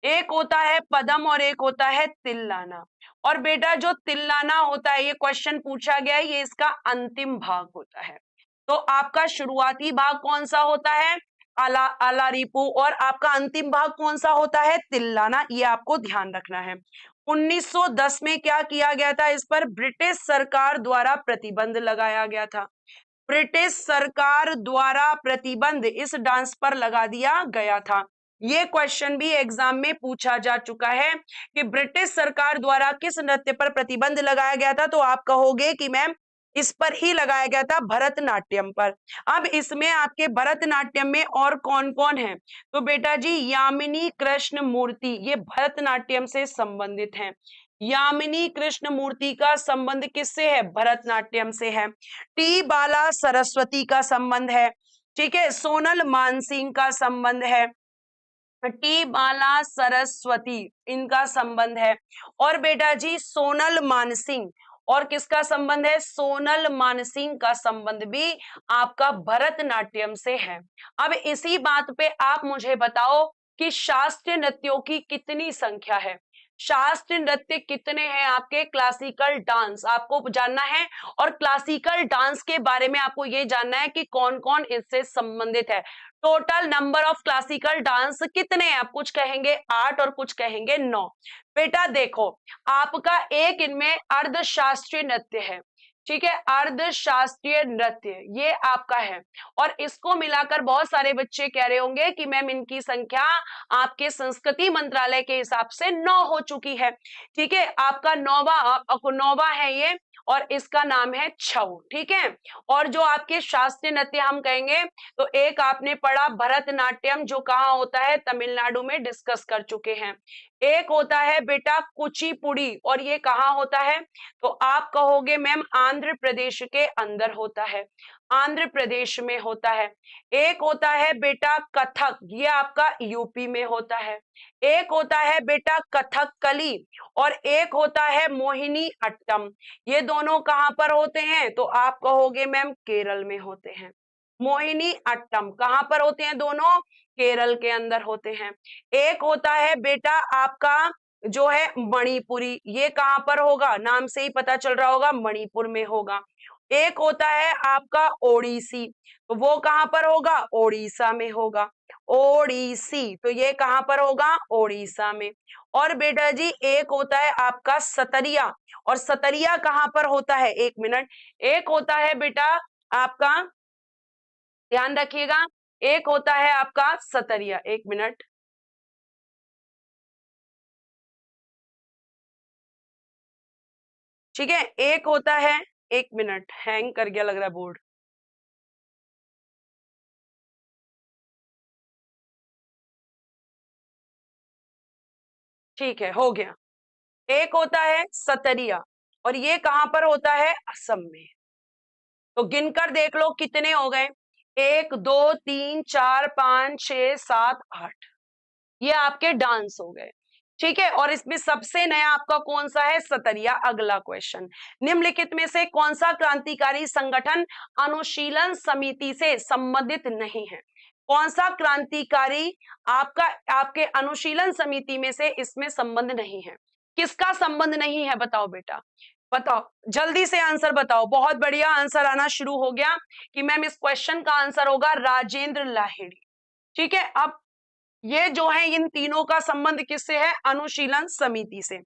एक होता है पदम और एक होता है तिल्लाना। और बेटा जो तिल्लाना होता है, ये क्वेश्चन पूछा गया है, ये इसका अंतिम भाग होता है। तो आपका शुरुआती भाग कौन सा होता है? आला आला रिपू, और आपका अंतिम भाग कौन सा होता है? तिल्लाना। ये आपको ध्यान रखना है। 1910 में क्या किया गया था? इस पर ब्रिटिश सरकार द्वारा प्रतिबंध लगाया गया था। ब्रिटिश सरकार द्वारा प्रतिबंध इस डांस पर लगा दिया गया था। ये क्वेश्चन भी एग्जाम में पूछा जा चुका है कि ब्रिटिश सरकार द्वारा किस नृत्य पर प्रतिबंध लगाया गया था। तो आप कहोगे कि मैम इस पर ही लगाया गया था, भरतनाट्यम पर। अब इसमें आपके भरतनाट्यम में और कौन कौन है? तो बेटा जी यामिनी कृष्ण मूर्ति, ये भरतनाट्यम से संबंधित हैं। यामिनी कृष्ण मूर्ति का संबंध किससे है? भरतनाट्यम से है। टी बाला सरस्वती का संबंध है। ठीक है, सोनल मानसिंह का संबंध है। टी बाला सरस्वती इनका संबंध है। और बेटा जी सोनल मानसिंह, और किसका संबंध है? सोनल मानसिंह का संबंध भी आपका भरतनाट्यम से है। अब इसी बात पे आप मुझे बताओ कि शास्त्रीय नृत्यों की कितनी संख्या है। शास्त्रीय नृत्य कितने हैं आपके, क्लासिकल डांस आपको जानना है। और क्लासिकल डांस के बारे में आपको ये जानना है कि कौन कौन इससे संबंधित है। Total number of classical dance कितने हैं, आप कुछ कहेंगे 8 और कुछ कहेंगे 9। बेटा देखो, आपका एक इनमें अर्धशास्त्रीय नृत्य है, ठीक है, अर्धशास्त्रीय नृत्य ये आपका है। और इसको मिलाकर बहुत सारे बच्चे कह रहे होंगे कि मैम इनकी संख्या आपके संस्कृति मंत्रालय के हिसाब से 9 हो चुकी है। ठीक है, आपका नौवा है ये, और इसका नाम है छऊ। ठीक है, और जो आपके शास्त्रीय नृत्य हम कहेंगे, तो एक आपने पढ़ा भरतनाट्यम, जो कहाँ होता है, तमिलनाडु में, डिस्कस कर चुके हैं। एक होता है बेटा कुचिपुड़ी, और ये कहाँ होता है, तो आप कहोगे मैम आंध्र प्रदेश के अंदर होता है, आंध्र प्रदेश में होता है। एक होता है बेटा कथक, ये आपका यूपी में होता है। एक होता है बेटा कथकली, और एक होता है मोहिनी अट्टम। ये दोनों कहां पर होते हैं, तो आप कहोगे मैम केरल में होते हैं। मोहिनी अट्टम कहां पर होते हैं, दोनों केरल के अंदर होते हैं। एक होता है बेटा आपका जो है मणिपुरी, ये कहां पर होगा, नाम से ही पता चल रहा होगा, मणिपुर में होगा। एक होता है आपका ओडिसी, तो वो कहां पर होगा, ओडिशा में होगा, ओडिसी, तो ये कहां पर होगा, ओडिशा में। और बेटा जी एक होता है आपका सतरिया, और सतरिया कहां पर होता है, 1 मिनट, एक होता है बेटा आपका, ध्यान रखिएगा, एक होता है आपका सतरिया, 1 मिनट, ठीक है, एक होता है, 1 मिनट, हैंग कर गया लग रहा है बोर्ड। ठीक है, हो गया। एक होता है सतरिया, और ये कहां पर होता है, असम में। तो गिनकर देख लो कितने हो गए, 1 2 3 4 5 6 7 8, ये आपके डांस हो गए। ठीक है, और इसमें सबसे नया आपका कौन सा है, सतरिया। अगला क्वेश्चन, निम्नलिखित में से कौन सा क्रांतिकारी संगठन अनुशीलन समिति से संबंधित नहीं है। कौन सा क्रांतिकारी आपका आपके अनुशीलन समिति में से इसमें संबंध नहीं है, किसका संबंध नहीं है, बताओ बेटा, बताओ जल्दी से आंसर बताओ। बहुत बढ़िया, आंसर आना शुरू हो गया कि मैम इस क्वेश्चन का आंसर होगा राजेंद्र लाहिड़ी। ठीक है, अब ये जो है इन तीनों का संबंध किससे है, अनुशीलन समिति से।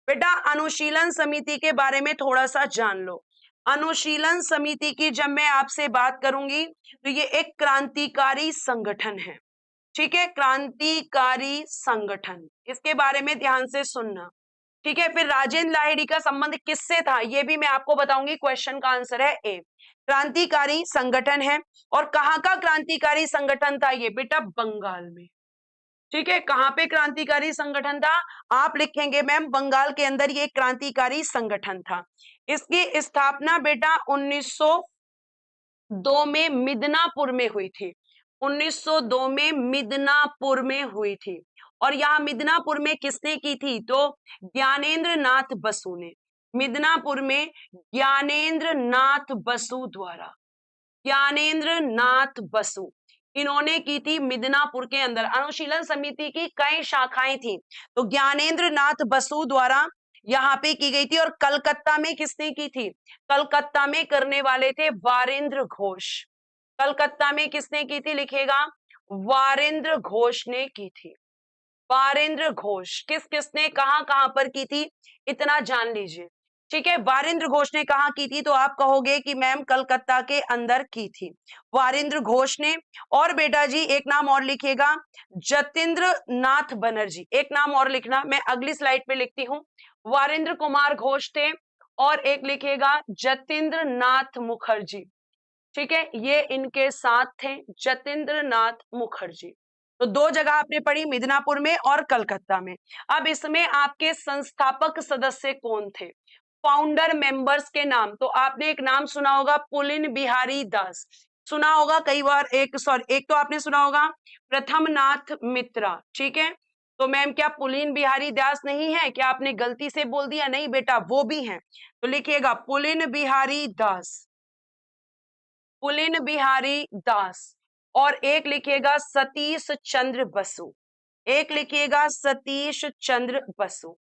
बेटा अनुशीलन समिति के बारे में थोड़ा सा जान लो। अनुशीलन समिति की जब मैं आपसे बात करूंगी, तो ये एक क्रांतिकारी संगठन है। ठीक है, क्रांतिकारी संगठन, इसके बारे में ध्यान से सुनना। ठीक है, फिर राजेंद्र लाहिड़ी का संबंध किससे था, ये भी मैं आपको बताऊंगी। क्वेश्चन का आंसर है ए, क्रांतिकारी संगठन है। और कहाँ का क्रांतिकारी संगठन था ये, बेटा बंगाल में। ठीक है, कहां पे क्रांतिकारी संगठन था, आप लिखेंगे मैम बंगाल के अंदर ये क्रांतिकारी संगठन था। इसकी स्थापना बेटा 1902 में मिदनापुर में हुई थी, 1902 में मिदनापुर में हुई थी। और यहाँ मिदनापुर में किसने की थी, तो ज्ञानेंद्र नाथ बसु ने, मिदनापुर में ज्ञानेंद्र नाथ बसु द्वारा, ज्ञानेंद्र नाथ बसु, इन्होंने की थी मिदनापुर के अंदर। अनुशीलन समिति की कई शाखाएं थी, तो ज्ञानेंद्र नाथ बसु द्वारा यहाँ पे की गई थी। और कलकत्ता में किसने की थी, कलकत्ता में करने वाले थे वारेंद्र घोष, कलकत्ता में किसने की थी, लिखेगा वारेंद्र घोष ने की थी। वारेंद्र घोष, किस किसने कहां कहां पर की थी, इतना जान लीजिए। ठीक है, वारेंद्र घोष ने कहा की थी, तो आप कहोगे कि मैम कलकत्ता के अंदर की थी, वारेंद्र घोष ने। और बेटा जी एक नाम और लिखिएगा, जतेंद्र नाथ बनर्जी, एक नाम और लिखना, मैं अगली स्लाइड पे लिखती हूँ। वारेंद्र कुमार घोष थे, और एक लिखिएगा जतेंद्र नाथ मुखर्जी। ठीक है, ये इनके साथ थे, जतेंद्र नाथ मुखर्जी। तो 2 जगह आपने पढ़ी, मिदनापुर में और कलकत्ता में। अब इसमें आपके संस्थापक सदस्य कौन थे, फाउंडर मेंबर्स के नाम, तो आपने एक नाम सुना होगा पुलिन बिहारी दास, सुना होगा कई बार। एक तो आपने सुना होगा प्रथम नाथ मित्रा। ठीक है, तो मैम क्या पुलिन बिहारी दास नहीं है, क्या आपने गलती से बोल दिया, नहीं बेटा वो भी हैं। तो लिखिएगा पुलिन बिहारी दास, पुलिन बिहारी दास। और एक लिखिएगा सतीश चंद्र बसु, एक लिखिएगा सतीश चंद्र बसु।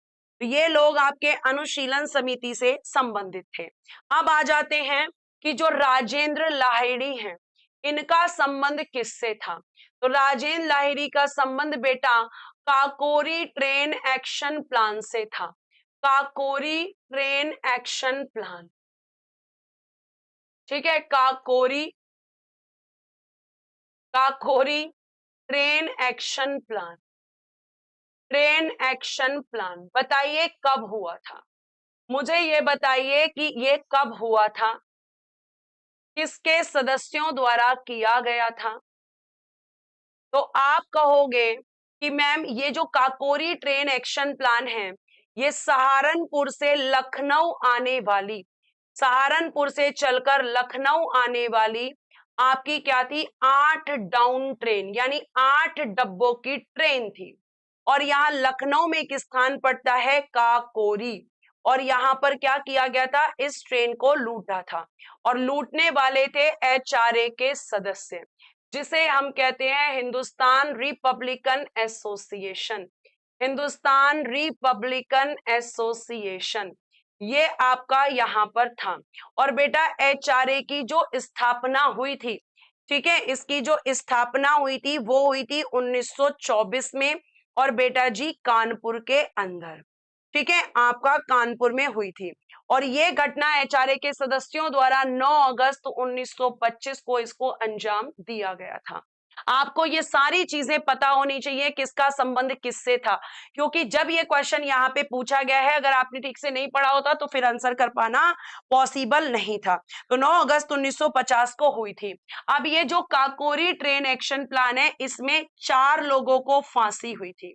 तो ये लोग आपके अनुशीलन समिति से संबंधित थे। अब आ जाते हैं कि जो राजेंद्र लाहिड़ी हैं, इनका संबंध किससे था? तो राजेंद्र लाहिड़ी का संबंध बेटा काकोरी ट्रेन एक्शन प्लान से था। काकोरी ट्रेन एक्शन प्लान, ठीक है, Kakori train action plan. Train action plan बताइए कब हुआ था? मुझे ये बताइए कि ये कब हुआ था, किसके सदस्यों द्वारा किया गया था? तो आप कहोगे कि मैम ये जो काकोरी ट्रेन एक्शन प्लान है, ये सहारनपुर से लखनऊ आने वाली, सहारनपुर से चलकर लखनऊ आने वाली आपकी क्या थी? 8 डाउन ट्रेन, यानी 8 डब्बों की ट्रेन थी। और यहाँ लखनऊ में एक स्थान पड़ता है काकोरी, और यहाँ पर क्या किया गया था? इस ट्रेन को लूटा था, और लूटने वाले थे एचआरए के सदस्य, जिसे हम कहते हैं Hindustan Republican association. Hindustan Republican association, ये आपका यहाँ पर था। और बेटा एचआरए की जो स्थापना हुई थी, ठीक है, इसकी जो स्थापना हुई थी वो हुई थी 1924 में, और बेटा जी कानपुर के अंदर, ठीक है, आपका कानपुर में हुई थी। और ये घटना एचआरए के सदस्यों द्वारा 9 अगस्त 1925 को इसको अंजाम दिया गया था। आपको ये सारी चीजें पता होनी चाहिए, किसका संबंध किससे था, क्योंकि जब ये क्वेश्चन यहाँ पे पूछा गया है, अगर आपने ठीक से नहीं पढ़ा होता तो फिर आंसर कर पाना पॉसिबल नहीं था। तो 9 अगस्त 1950 को हुई थी। अब ये जो काकोरी ट्रेन एक्शन प्लान है, इसमें 4 लोगों को फांसी हुई थी।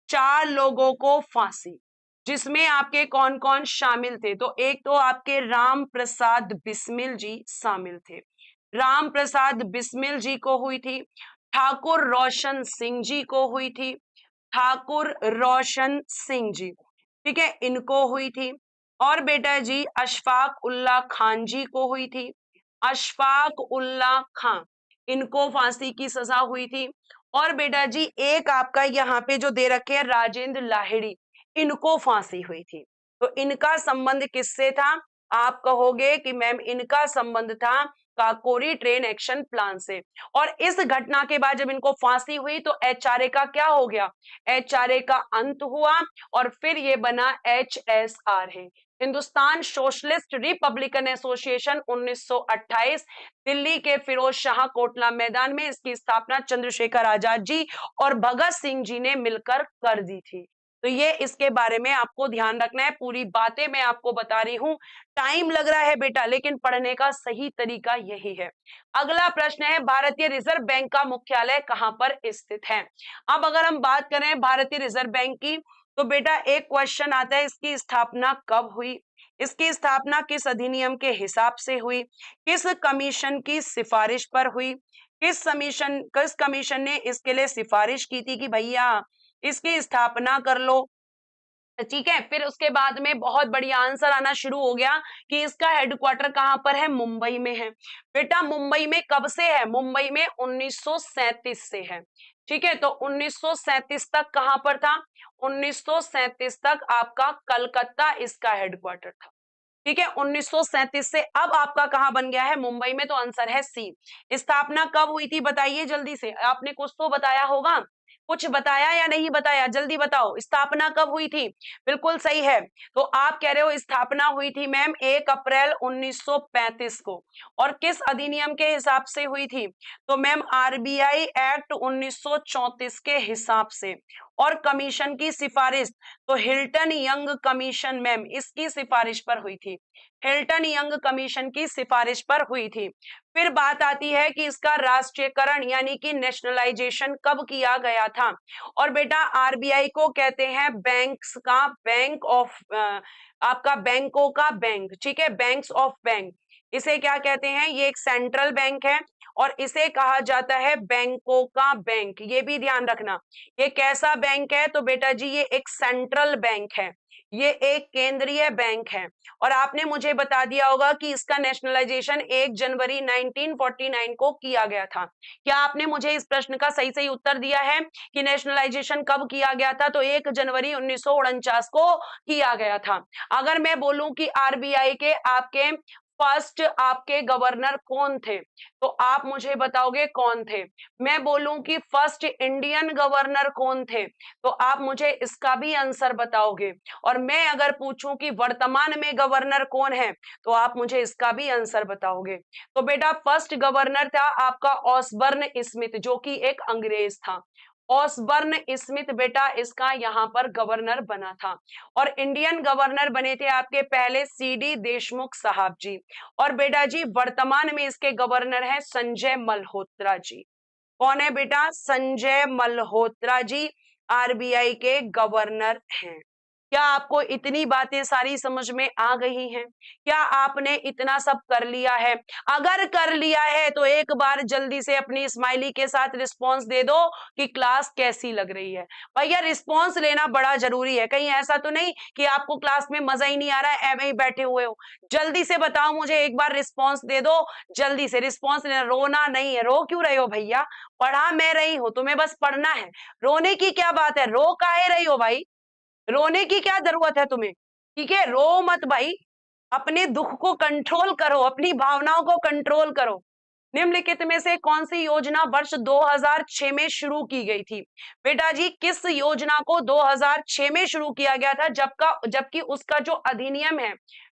4 लोगों को फांसी, जिसमें आपके कौन कौन शामिल थे? तो एक तो आपके राम प्रसाद बिस्मिल जी शामिल थे, राम प्रसाद बिस्मिल जी को हुई थी। ठाकुर रोशन सिंह जी को हुई थी, ठाकुर रोशन सिंह जी, ठीक है, इनको हुई थी। और बेटा जी अशफाक उल्ला खान जी को हुई थी, अशफाक उल्ला खान, इनको फांसी की सजा हुई थी। और बेटा जी एक आपका यहाँ पे जो दे रखे हैं राजेंद्र लाहिड़ी, इनको फांसी हुई थी। तो इनका संबंध किससे था? आप कहोगे कि मैम इनका संबंध था काकोरी ट्रेन एक्शन प्लान से। और इस घटना के बाद जब इनको फांसी हुई तो एचआरए का क्या हो गया? एचआरए का अंत हुआ, और फिर ये बना एचएसआर है, Hindustan socialist Republican association. 1928 Delhi के फिरोज शाह कोटला मैदान में इसकी स्थापना चंद्रशेखर आजाद जी और भगत सिंह जी ने मिलकर कर दी थी। तो ये इसके बारे में आपको ध्यान रखना है, पूरी बातें मैं आपको बता रही हूं। टाइम लग रहा है बेटा, लेकिन पढ़ने का सही तरीका यही है। अगला प्रश्न है, भारतीय रिजर्व बैंक का मुख्यालय कहां पर स्थित है? अब अगर हम बात करें भारतीय रिजर्व बैंक की, तो बेटा एक क्वेश्चन आता है, इसकी स्थापना कब हुई? इसकी स्थापना किस अधिनियम के हिसाब से हुई? किस कमीशन की सिफारिश पर हुई? किस कमीशन ने इसके लिए सिफारिश की थी कि भैया इसकी स्थापना कर लो? ठीक है, फिर उसके बाद में बहुत बढ़िया आंसर आना शुरू हो गया कि इसका हेडक्वार्टर कहां पर है? मुंबई में है। बेटा मुंबई में कब से है? मुंबई में 1937 से है। ठीक है, तो 1937 तक कहां पर था? 1937 तक आपका कलकत्ता इसका हेडक्वार्टर था। ठीक है, 1937 से अब आपका कहां बन गया है? मुंबई में। तो आंसर है सी। स्थापना कब हुई थी बताइए जल्दी से, आपने कुछ तो बताया होगा, कुछ बताया या नहीं बताया? जल्दी बताओ, स्थापना कब हुई थी? बिल्कुल सही है। तो आप कह रहे हो स्थापना हुई थी मैम 1 अप्रैल 1935 को। और किस अधिनियम के हिसाब से हुई थी? तो मैम आरबीआई एक्ट 1934 के हिसाब से। और कमीशन की सिफारिश, तो हिल्टन यंग कमीशन मैम इसकी सिफारिश पर हुई थी। हिल्टन यंग कमीशन की सिफारिश पर हुई थी। फिर बात आती है कि इसका राष्ट्रीयकरण यानी कि नेशनलाइजेशन कब किया गया था? और बेटा आरबीआई को कहते हैं बैंक्स का बैंक ऑफ आपका बैंकों का बैंक, ठीक है, बैंक्स ऑफ बैंक। इसे क्या कहते हैं? ये एक सेंट्रल बैंक है और इसे कहा जाता है बैंकों का बैंक। ये भी ध्यान रखना, ये कैसा बैंक है? तो बेटा जी ये एक सेंट्रल बैंक है, ये एक केंद्रीय बैंक है और आपने मुझे बता दिया होगा कि इसका नेशनलाइजेशन 1 जनवरी 1949 को किया गया था। क्या आपने मुझे इस प्रश्न का सही सही उत्तर दिया है कि नेशनलाइजेशन कब किया गया था? तो 1 जनवरी 1949 को किया गया था। अगर मैं बोलूं कि आरबीआई के आपके फर्स्ट आपके गवर्नर कौन थे, तो आप मुझे बताओगे कौन थे। मैं बोलूं कि फर्स्ट इंडियन गवर्नर कौन थे, तो आप मुझे इसका भी आंसर बताओगे। और मैं अगर पूछूं कि वर्तमान में गवर्नर कौन है, तो आप मुझे इसका भी आंसर बताओगे। तो बेटा फर्स्ट गवर्नर था आपका ऑसबर्न स्मिथ, जो कि एक अंग्रेज था। ऑसबर्न स्मिथ बेटा इसका यहाँ पर गवर्नर बना था। और इंडियन गवर्नर बने थे आपके पहले सीडी देशमुख साहब जी। और बेटा जी वर्तमान में इसके गवर्नर है संजय मल्होत्रा जी। कौन है बेटा? संजय मल्होत्रा जी आरबीआई के गवर्नर हैं। क्या आपको इतनी बातें सारी समझ में आ गई हैं? क्या आपने इतना सब कर लिया है? अगर कर लिया है तो एक बार जल्दी से अपनी स्माइली के साथ रिस्पॉन्स दे दो कि क्लास कैसी लग रही है। भैया रिस्पॉन्स लेना बड़ा जरूरी है, कहीं ऐसा तो नहीं कि आपको क्लास में मजा ही नहीं आ रहा है, ऐਵੇਂ ही बैठे हुए हो। जल्दी से बताओ मुझे, एक बार रिस्पॉन्स दे दो, जल्दी से रिस्पॉन्स लेना। रोना नहीं है, रो क्यों रहे हो भैया? पढ़ा मैं रही हूं, तुम्हें बस पढ़ना है। रोने की क्या बात है? रो काहे रही हो भाई? रोने की क्या जरूरत है तुम्हें? ठीक है, रो मत भाई। अपने दुख को कंट्रोल करो, अपनी भावनाओं को कंट्रोल करो। निम्नलिखित में से कौन सी योजना वर्ष 2006 में शुरू की गई थी? बेटा जी किस योजना को 2006 में शुरू किया गया था, जबकि उसका जो अधिनियम है,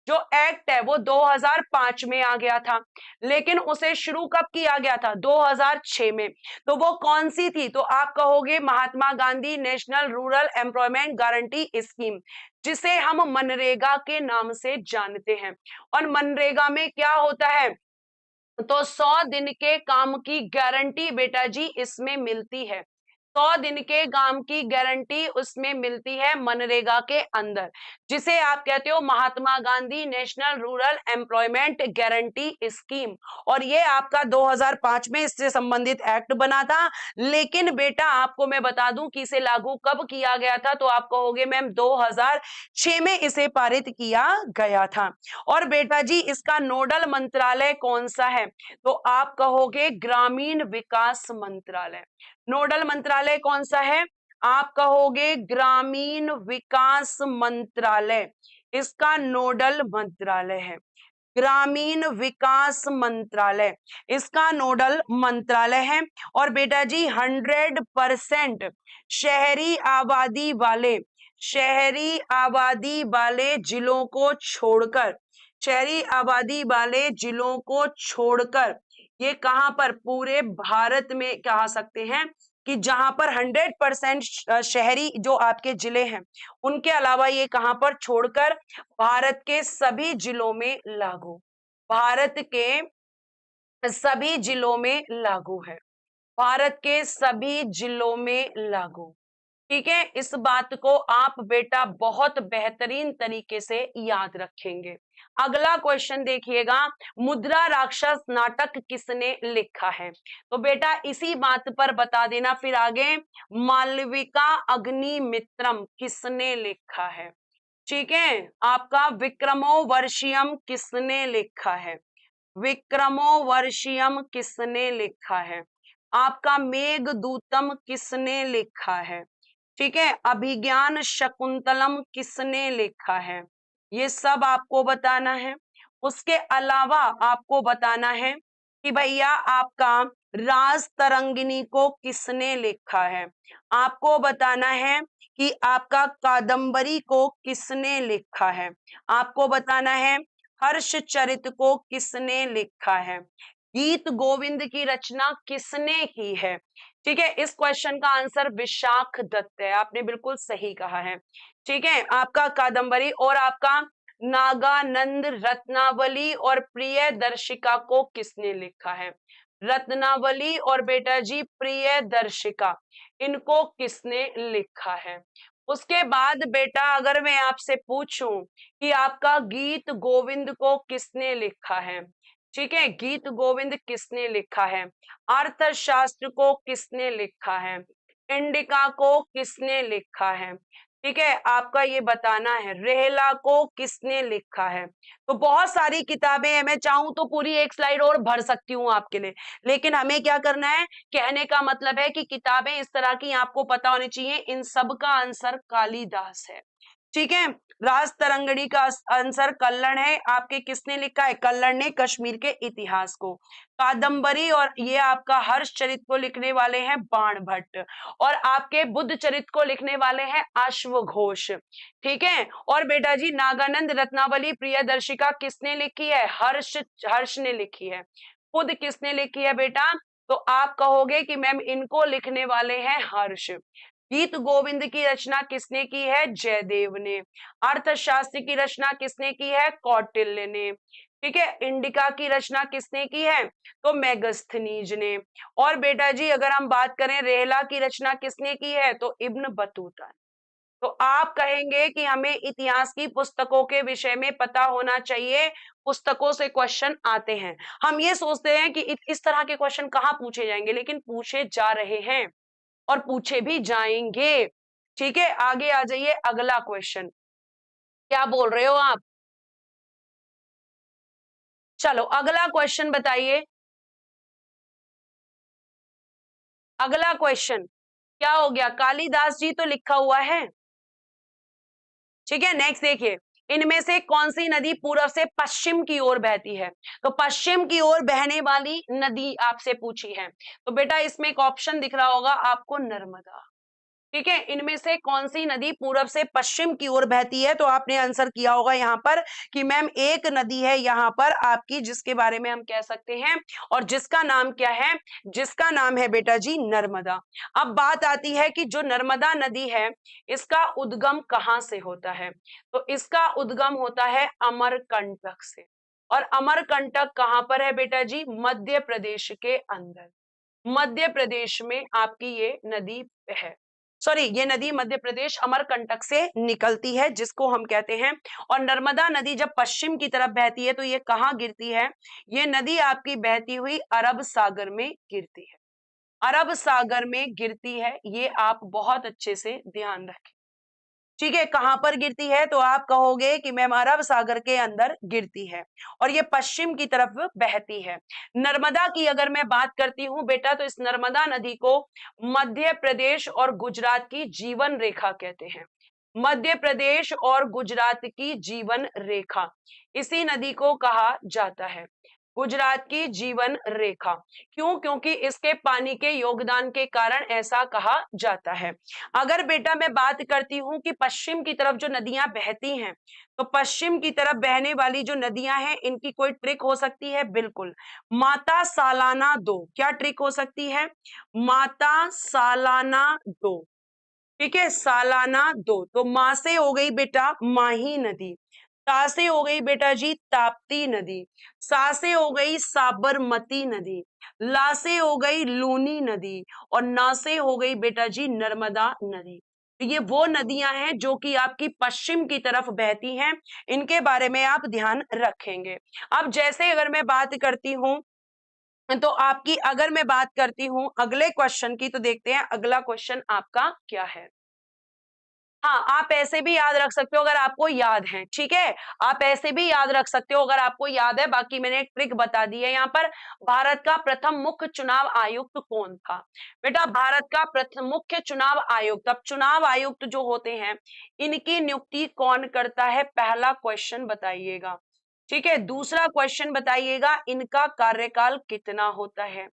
जो एक्ट है, वो 2005 में आ गया था, लेकिन उसे शुरू कब किया गया था? 2006 में। तो वो कौन सी थी? तो आप कहोगे Mahatma Gandhi National Rural Employment Guarantee Scheme, जिसे हम मनरेगा के नाम से जानते हैं। और मनरेगा में क्या होता है? तो 100 दिन के काम की गारंटी बेटा जी इसमें मिलती है। 100 दिन के काम की गारंटी उसमें मिलती है मनरेगा के अंदर, जिसे आप कहते हो Mahatma Gandhi National Rural Employment Guarantee Scheme. और ये आपका 2005 में इससे संबंधित एक्ट बना था। लेकिन बेटा आपको मैं बता दूं कि इसे लागू कब किया गया था, तो आप कहोगे मैम 2006 में इसे पारित किया गया था। और बेटा जी इसका नोडल मंत्रालय कौन सा है? तो आप कहोगे ग्रामीण विकास मंत्रालय। नोडल मंत्रालय कौन सा है? आप कहोगे ग्रामीण विकास मंत्रालय इसका नोडल मंत्रालय है। ग्रामीण विकास मंत्रालय इसका नोडल मंत्रालय है। और बेटा जी 100% शहरी आबादी वाले जिलों को छोड़कर, शहरी आबादी वाले जिलों को छोड़कर ये कहां पर? पूरे भारत में कह सकते हैं कि जहां पर 100% शहरी जो आपके जिले हैं, उनके अलावा ये कहां पर? छोड़कर भारत के सभी जिलों में लागू, भारत के सभी जिलों में लागू है, भारत के सभी जिलों में लागू। ठीक है, इस बात को आप बेटा बहुत बेहतरीन तरीके से याद रखेंगे। अगला क्वेश्चन देखिएगा, मुद्रा राक्षस नाटक किसने लिखा है? तो बेटा इसी बात पर बता देना फिर आगे, मालविका अग्निमित्रम किसने लिखा है? ठीक है, आपका विक्रमोर्वशीयम किसने लिखा है? विक्रमोर्वशीयम किसने लिखा है? आपका मेघदूतम किसने लिखा है? ठीक है, अभिज्ञान शकुंतलम किसने लिखा है? ये सब आपको बताना है। उसके अलावा आपको बताना है कि भैया आपका राज तरंगिनी को किसने लिखा है? आपको बताना है कि आपका कादंबरी को किसने लिखा है? आपको बताना है हर्षचरित को किसने लिखा है? गीत गोविंद की रचना किसने की है? ठीक है, इस क्वेश्चन का आंसर विशाख दत्त है। आपने बिल्कुल सही कहा है। ठीक है, आपका कादंबरी और आपका नागानंद रत्नावली और प्रियदर्शिका को किसने लिखा है? रत्नावली और बेटा जी प्रियदर्शिका, इनको किसने लिखा है? उसके बाद बेटा अगर मैं आपसे पूछूं कि आपका गीत गोविंद को किसने लिखा है? ठीक है, गीत गोविंद किसने लिखा है? अर्थशास्त्र को किसने लिखा है? इंडिका को किसने लिखा है? ठीक है, आपका ये बताना है रेहला को किसने लिखा है। तो बहुत सारी किताबें हैं, मैं चाहूं तो पूरी एक स्लाइड और भर सकती हूँ आपके लिए, लेकिन हमें क्या करना है, कहने का मतलब है कि किताबें इस तरह की आपको पता होनी चाहिए। इन सब का आंसर कालिदास है। ठीक है, राज तरंगड़ी का आंसर कल्लण है। आपके किसने लिखा है, कल्लण ने कश्मीर के इतिहास को। कादंबरी और ये आपका हर्ष चरित को लिखने वाले हैं बाण भट्ट, और आपके बुद्ध चरित को लिखने वाले हैं अश्वघोष। ठीक है, और बेटा जी नागानंद रत्नावली प्रियदर्शिका किसने लिखी है, हर्ष ने लिखी है। खुद किसने लिखी है बेटा, तो आप कहोगे कि मैम इनको लिखने वाले हैं हर्ष। गीत गोविंद की रचना किसने की है, जयदेव ने। अर्थशास्त्र की रचना किसने की है, कौटिल्य ने। ठीक है, इंडिका की रचना किसने की है, तो मेगस्थनीज ने। और बेटा जी अगर हम बात करें रेहला की रचना किसने की है, तो इब्न बतूता ने। तो आप कहेंगे कि हमें इतिहास की पुस्तकों के विषय में पता होना चाहिए, पुस्तकों से क्वेश्चन आते हैं। हम ये सोचते हैं कि इस तरह के क्वेश्चन कहाँ पूछे जाएंगे, लेकिन पूछे जा रहे हैं और पूछे भी जाएंगे। ठीक है, आगे आ जाइए, अगला क्वेश्चन। क्या बोल रहे हो आप, चलो अगला क्वेश्चन बताइए। अगला क्वेश्चन क्या हो गया, कालिदास जी तो लिखा हुआ है। ठीक है, नेक्स्ट देखिए, इनमें से कौन सी नदी पूर्व से पश्चिम की ओर बहती है। तो पश्चिम की ओर बहने वाली नदी आपसे पूछी है, तो बेटा इसमें एक ऑप्शन दिख रहा होगा आपको, नर्मदा। ठीक है, इनमें से कौन सी नदी पूरब से पश्चिम की ओर बहती है, तो आपने आंसर किया होगा यहाँ पर कि मैम एक नदी है यहाँ पर आपकी, जिसके बारे में हम कह सकते हैं, और जिसका नाम क्या है, जिसका नाम है बेटा जी नर्मदा। अब बात आती है कि जो नर्मदा नदी है इसका उद्गम कहाँ से होता है, तो इसका उद्गम होता है अमरकंटक से। और अमरकंटक कहाँ पर है बेटा जी, मध्य प्रदेश के अंदर। मध्य प्रदेश में आपकी ये नदी है, सॉरी ये नदी मध्य प्रदेश अमरकंटक से निकलती है, जिसको हम कहते हैं। और नर्मदा नदी जब पश्चिम की तरफ बहती है तो ये कहाँ गिरती है, ये नदी आपकी बहती हुई अरब सागर में गिरती है। अरब सागर में गिरती है, ये आप बहुत अच्छे से ध्यान रखें। ठीक है, कहां पर गिरती है, तो आप कहोगे कि मैम अरब सागर के अंदर गिरती है, और ये पश्चिम की तरफ बहती है। नर्मदा की अगर मैं बात करती हूं बेटा, तो इस नर्मदा नदी को मध्य प्रदेश और गुजरात की जीवन रेखा कहते हैं। मध्य प्रदेश और गुजरात की जीवन रेखा, इसी नदी को कहा जाता है गुजरात की जीवन रेखा। क्यों, क्योंकि इसके पानी के योगदान के कारण ऐसा कहा जाता है। अगर बेटा मैं बात करती हूं कि पश्चिम की तरफ जो नदियां बहती हैं, तो पश्चिम की तरफ बहने वाली जो नदियां हैं इनकी कोई ट्रिक हो सकती है, बिल्कुल, माता सालाना दो। क्या ट्रिक हो सकती है, माता सालाना दो। ठीक है, सालाना दो, तो माँ से हो गई बेटा माही नदी, ता से हो गई बेटा जी ताप्ती नदी, सा से हो गई साबरमती नदी, ला से हो गई लूनी नदी, और ना से हो गई बेटा जी नर्मदा नदी। तो ये वो नदियां हैं जो कि आपकी पश्चिम की तरफ बहती हैं, इनके बारे में आप ध्यान रखेंगे। अब जैसे अगर मैं बात करती हूं, तो आपकी अगर मैं बात करती हूं अगले क्वेश्चन की, तो देखते हैं अगला क्वेश्चन आपका क्या है। हाँ, आप ऐसे भी याद रख सकते हो अगर आपको याद है। ठीक है, आप ऐसे भी याद रख सकते हो अगर आपको याद है। बाकी मैंने एक ट्रिक बता दी है यहाँ पर। भारत का प्रथम मुख्य चुनाव आयुक्त कौन था, बेटा भारत का प्रथम मुख्य चुनाव आयुक्त। अब चुनाव आयुक्त जो होते हैं इनकी नियुक्ति कौन करता है, पहला क्वेश्चन बताइएगा। ठीक है, दूसरा क्वेश्चन बताइएगा इनका कार्यकाल कितना होता है।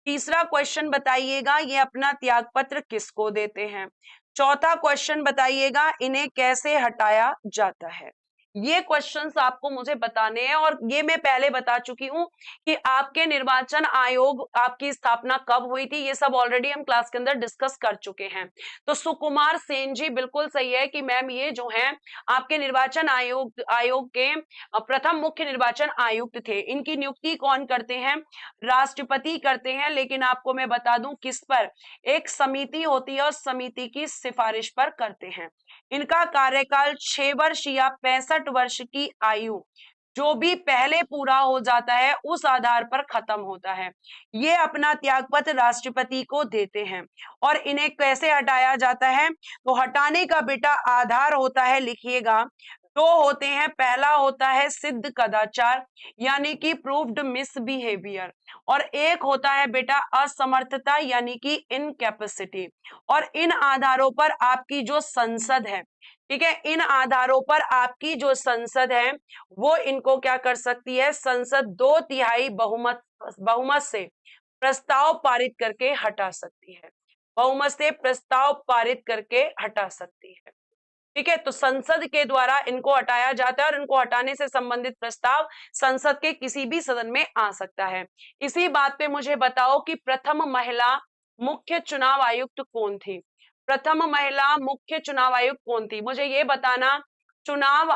तीसरा क्वेश्चन बताइएगा ये अपना त्यागपत्र किसको देते हैं। चौथा क्वेश्चन बताइएगा इन्हें कैसे हटाया जाता है। ये क्वेश्चंस आपको मुझे बताने हैं, और ये मैं पहले बता चुकी हूं कि आपके निर्वाचन आयोग आपकी स्थापना कब हुई थी, ये सब ऑलरेडी हम क्लास के अंदर डिस्कस कर चुके हैं। तो सुकुमार सेन जी बिल्कुल सही है कि मैम ये जो है आपके निर्वाचन आयोग के प्रथम मुख्य निर्वाचन आयुक्त थे। इनकी नियुक्ति कौन करते हैं, राष्ट्रपति करते हैं, लेकिन आपको मैं बता दूं किस पर, एक समिति होती है और समिति की सिफारिश पर करते हैं। इनका कार्यकाल 6 वर्ष या 65 वर्ष की आयु जो भी पहले पूरा हो जाता है उस आधार पर खत्म होता है। ये अपना त्यागपत्र राष्ट्रपति को देते हैं। और इन्हें कैसे हटाया जाता है? तो हटाने का बेटा आधार होता है, लिखिएगा, दो होते हैं। पहला होता है सिद्ध कदाचार यानी कि प्रूव्ड मिसबिहेवियर, और एक होता है बेटा असमर्थता यानी कि इनकैपेसिटी। और इन आधारों पर आपकी जो संसद है, ठीक है, इन आधारों पर आपकी जो संसद है वो इनको क्या कर सकती है? संसद 2/3 बहुमत से प्रस्ताव पारित करके हटा सकती है। बहुमत से प्रस्ताव पारित करके हटा सकती है। ठीक है, तो संसद के द्वारा इनको हटाया जाता है और इनको हटाने से संबंधित प्रस्ताव संसद के किसी भी सदन में आ सकता है। इसी बात पे मुझे बताओ कि प्रथम महिला मुख्य चुनाव आयुक्त कौन थी? प्रथम महिला मुख्य चुनाव आयुक्त कौन थी? मुझे ये बताना। चुनाव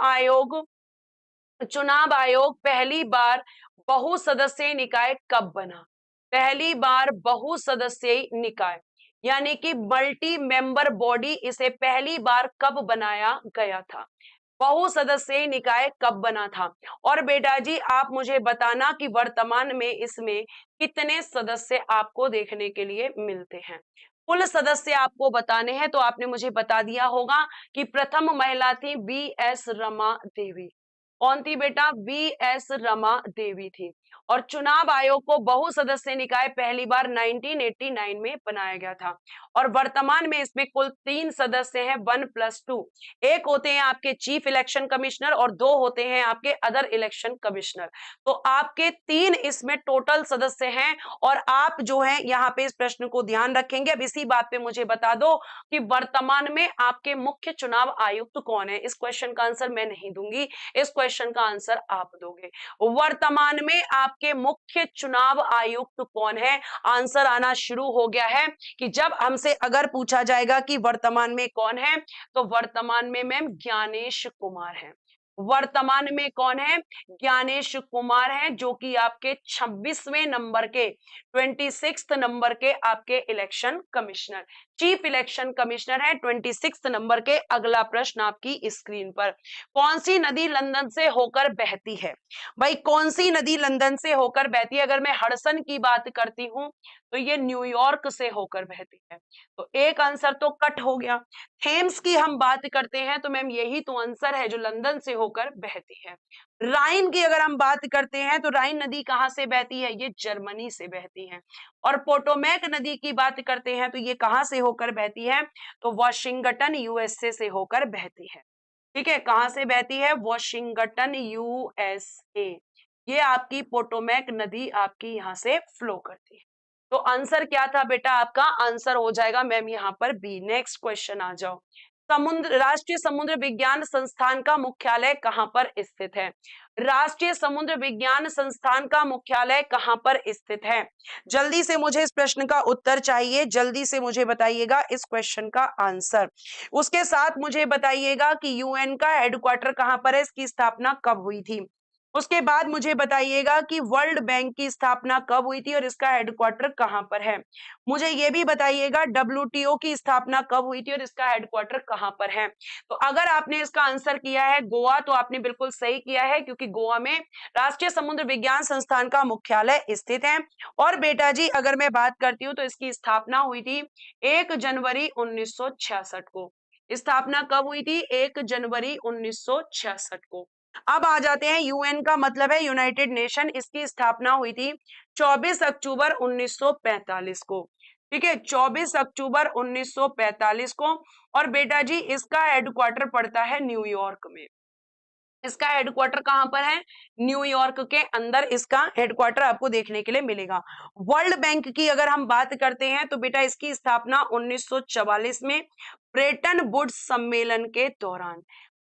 आयोग पहली बार बहुसदस्यीय निकाय कब बना? पहली बार बहुसदस्यीय निकाय यानी कि मल्टी मेंबर बॉडी, इसे पहली बार कब बनाया गया था? बहुसदस्यीय निकाय कब बना था? और बेटा जी आप मुझे बताना कि वर्तमान में इसमें कितने सदस्य आपको देखने के लिए मिलते हैं। कुल सदस्य आपको बताने हैं, तो आपने मुझे बता दिया होगा कि प्रथम महिला थी बी.एस. रमा देवी। कौन थी बेटा? बी.एस. रमा देवी थी। और चुनाव आयोग को बहुसदस्यीय निकाय पहली बार 1989 में बनाया गया था। और वर्तमान में इसमें कुल 3 सदस्य हैं, 1+2। एक होते हैं आपके चीफ इलेक्शन कमिश्नर और 2 होते हैं आपके अदर इलेक्शन कमिश्नर। तो आपके 3 इसमें टोटल सदस्य हैं। और आप जो है यहाँ पे इस प्रश्न को ध्यान रखेंगे। अब इसी बात पे मुझे बता दो कि वर्तमान में आपके मुख्य चुनाव आयुक्त कौन है? इस क्वेश्चन का आंसर मैं नहीं दूंगी, इस क्वेश्चन का आंसर आप दोगे। वर्तमान में आपके मुख्य चुनाव आयुक्त कौन है? आंसर आना शुरू हो गया है कि जब हमसे अगर पूछा जाएगा कि वर्तमान में कौन है, तो वर्तमान में मैम ज्ञानेश कुमार है। वर्तमान में कौन है? ज्ञानेश कुमार है, जो कि आपके 26वें नंबर के 26 नंबर के आपके election commissioner, chief election commissioner है। 26 नंबर के अगला प्रश्न आपकी स्क्रीन पर। कौन सी नदी लंदन से होकर बहती है? भाई कौन सी नदी लंदन से होकर बहती है? अगर मैं हडसन की बात करती हूं तो ये न्यूयॉर्क से होकर बहती है। तो एक आंसर तो कट हो गया। थेम्स की हम बात करते हैं तो मैम यही तो आंसर है जो लंदन से होकर बहती है। राइन की अगर हम बात करते हैं तो राइन नदी कहां से बहती है? ये जर्मनी से बहती है। और पोटोमैक नदी की बात करते हैं तो ये कहां से होकर बहती है? तो वॉशिंगटन यूएसए से होकर बहती है। ठीक है, कहां से बहती है? Washington USA. ये आपकी पोटोमैक नदी आपकी यहां से फ्लो करती है। तो आंसर क्या था बेटा? आपका आंसर हो जाएगा मैम यहाँ पर बी। नेक्स्ट क्वेश्चन आ जाओ। राष्ट्रीय समुद्र विज्ञान संस्थान का मुख्यालय कहां पर स्थित है? राष्ट्रीय समुद्र विज्ञान संस्थान का मुख्यालय कहां पर स्थित है? जल्दी से मुझे इस प्रश्न का उत्तर चाहिए, जल्दी से मुझे बताइएगा इस क्वेश्चन का आंसर। उसके साथ मुझे बताइएगा कि यूएन का हेडक्वार्टर कहां पर है, इसकी स्थापना कब हुई थी। उसके बाद मुझे बताइएगा कि वर्ल्ड बैंक की स्थापना कब हुई थी और इसका हेडक्वार्टर कहां पर है। मुझे ये भी बताइएगा डब्ल्यूटीओ की स्थापना कब हुई थी और इसका हेडक्वार्टर कहां पर है। तो अगर आपने इसका आंसर किया है गोवा, तो आपने बिल्कुल सही किया है, क्योंकि गोवा में राष्ट्रीय समुद्र विज्ञान संस्थान का मुख्यालय स्थित है। और बेटा जी अगर मैं बात करती हूँ तो इसकी स्थापना हुई थी 1 जनवरी 1966 को। स्थापना कब हुई थी? 1 जनवरी 1966 को। अब आ जाते हैं, यूएन का मतलब है यूनाइटेड नेशन। इसकी स्थापना हुई थी 24 अक्टूबर 1945 को। ठीक है, 24 अक्टूबर 1945 को। और बेटा जी इसका हेडक्वार्टर पड़ता है न्यूयॉर्क में। इसका हेडक्वार्टर कहां पर है? न्यूयॉर्क के अंदर इसका हेडक्वार्टर आपको देखने के लिए मिलेगा। वर्ल्ड बैंक की अगर हम बात करते हैं तो बेटा इसकी स्थापना 1944 में ब्रेटन वुड्स सम्मेलन के दौरान,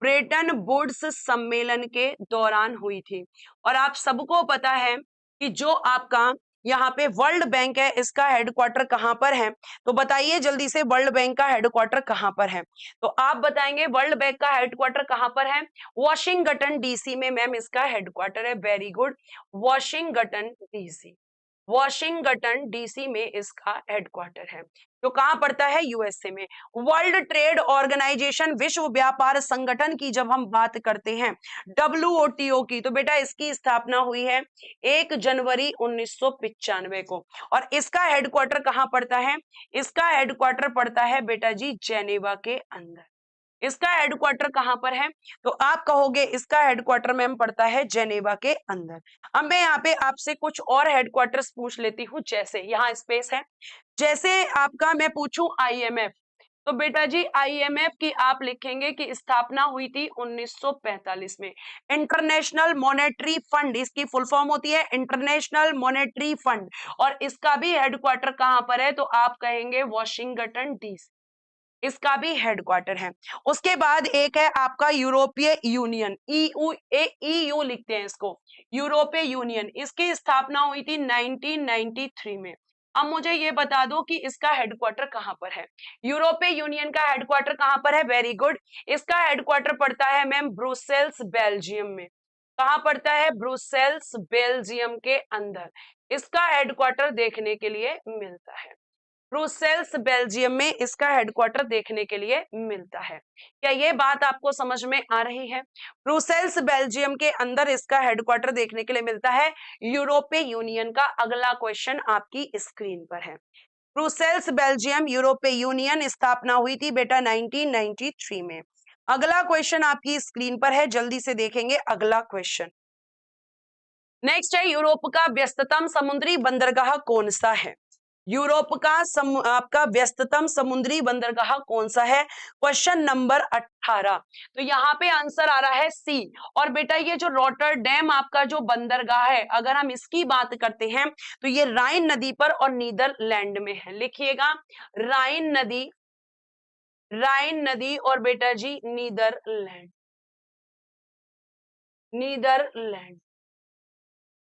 ब्रेटन वुड्स सम्मेलन के दौरान हुई थी। और आप सबको पता है कि जो आपका यहाँ पे वर्ल्ड बैंक है इसका हेडक्वार्टर कहां पर है? तो बताइए जल्दी से, वर्ल्ड बैंक का हेडक्वार्टर कहां पर है? तो आप बताएंगे वर्ल्ड बैंक का हेडक्वार्टर कहां पर है? वॉशिंगटन डीसी में मैम इसका हेडक्वार्टर है। Very good, Washington DC. Washington DC में इसका हेडक्वार्टर है, जो कहां पड़ता है, यूएसए में। वर्ल्ड ट्रेड ऑर्गेनाइजेशन, विश्व व्यापार संगठन की जब हम बात करते हैं, डब्ल्यूओटीओ की, तो बेटा इसकी स्थापना हुई है 1 जनवरी 1995 को। और इसका हेडक्वार्टर कहां पड़ता है, इसका हेडक्वार्टर पड़ता है बेटा जी जेनेवा के अंदर। इसका हेडक्वार्टर कहां पर है, तो आप कहोगे इसका हेडक्वार्टर मैम पड़ता है जेनेवा के अंदर। अब मैं यहाँ पे आपसे कुछ और हेडक्वार्टर्स पूछ लेती हूँ, जैसे यहाँ स्पेस है, जैसे आपका मैं पूछूं आईएमएफ, तो बेटा जी आईएमएफ की आप लिखेंगे कि स्थापना हुई थी 1945 में। इंटरनेशनल मॉनेटरी फंड इसकी फुल फॉर्म होती है, इंटरनेशनल मॉनेटरी फंड, और इसका भी हेडक्वार्टर कहां पर है, तो आप कहेंगे वॉशिंगटन डीसी, इसका भी हेडक्वार्टर है। उसके बाद एक है आपका यूरोपीय यूनियन, ईयू लिखते हैं इसको, यूरोपीय यूनियन, इसकी स्थापना हुई थी 1993 में। अब मुझे ये बता दो कि इसका हेडक्वार्टर कहां पर है, यूरोपीय यूनियन का हेडक्वार्टर कहां पर है, वेरी गुड, इसका हेडक्वार्टर पड़ता है मैम ब्रुसेल्स बेल्जियम में। कहां पड़ता है, ब्रुसेल्स बेल्जियम के अंदर इसका हेडक्वार्टर देखने के लिए मिलता है। ब्रुसेल्स बेल्जियम में इसका हेडक्वार्टर देखने के लिए मिलता है। क्या ये बात आपको समझ में आ रही है? ब्रुसेल्स बेल्जियम के अंदर इसका हेडक्वार्टर देखने के लिए मिलता है। यूरोपीय यूनियन का अगला क्वेश्चन आपकी स्क्रीन पर है। ब्रुसेल्स बेल्जियम यूरोपीय यूनियन स्थापना हुई थी बेटा 1993 में। अगला क्वेश्चन आपकी स्क्रीन पर है, जल्दी से देखेंगे अगला क्वेश्चन। नेक्स्ट है, यूरोप का व्यस्ततम समुद्री बंदरगाह कौन सा है? यूरोप का आपका व्यस्ततम समुद्री बंदरगाह कौन सा है, क्वेश्चन नंबर 18। तो यहाँ पे आंसर आ रहा है सी। और बेटा ये जो रॉटरडैम आपका जो बंदरगाह है, अगर हम इसकी बात करते हैं तो ये राइन नदी पर और नीदरलैंड में है। लिखिएगा राइन नदी और बेटा जी नीदरलैंड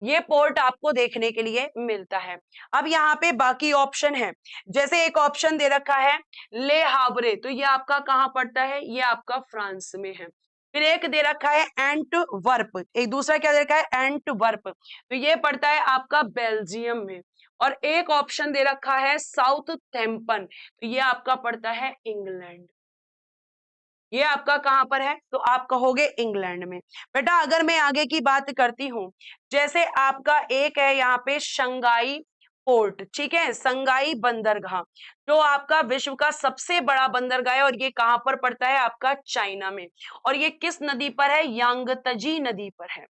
ये पोर्ट आपको देखने के लिए मिलता है। अब यहाँ पे बाकी ऑप्शन है, जैसे एक ऑप्शन दे रखा है ले हावरे, तो ये आपका कहाँ पड़ता है, ये आपका फ्रांस में है। फिर एक दे रखा है एंटवर्प, एक दूसरा क्या दे रखा है एंटवर्प, तो ये पड़ता है आपका बेल्जियम में। और एक ऑप्शन दे रखा है साउथहैम्पटन, तो ये आपका पड़ता है इंग्लैंड। ये आपका कहां पर है, तो आप कहोगे इंग्लैंड में। बेटा अगर मैं आगे की बात करती हूं, जैसे आपका एक है यहाँ पे शंघाई पोर्ट, ठीक है, शंघाई बंदरगाह, जो आपका विश्व का सबसे बड़ा बंदरगाह है, और ये कहां पर पड़ता है, आपका चाइना में। और ये किस नदी पर है, यांगत्जी नदी पर है।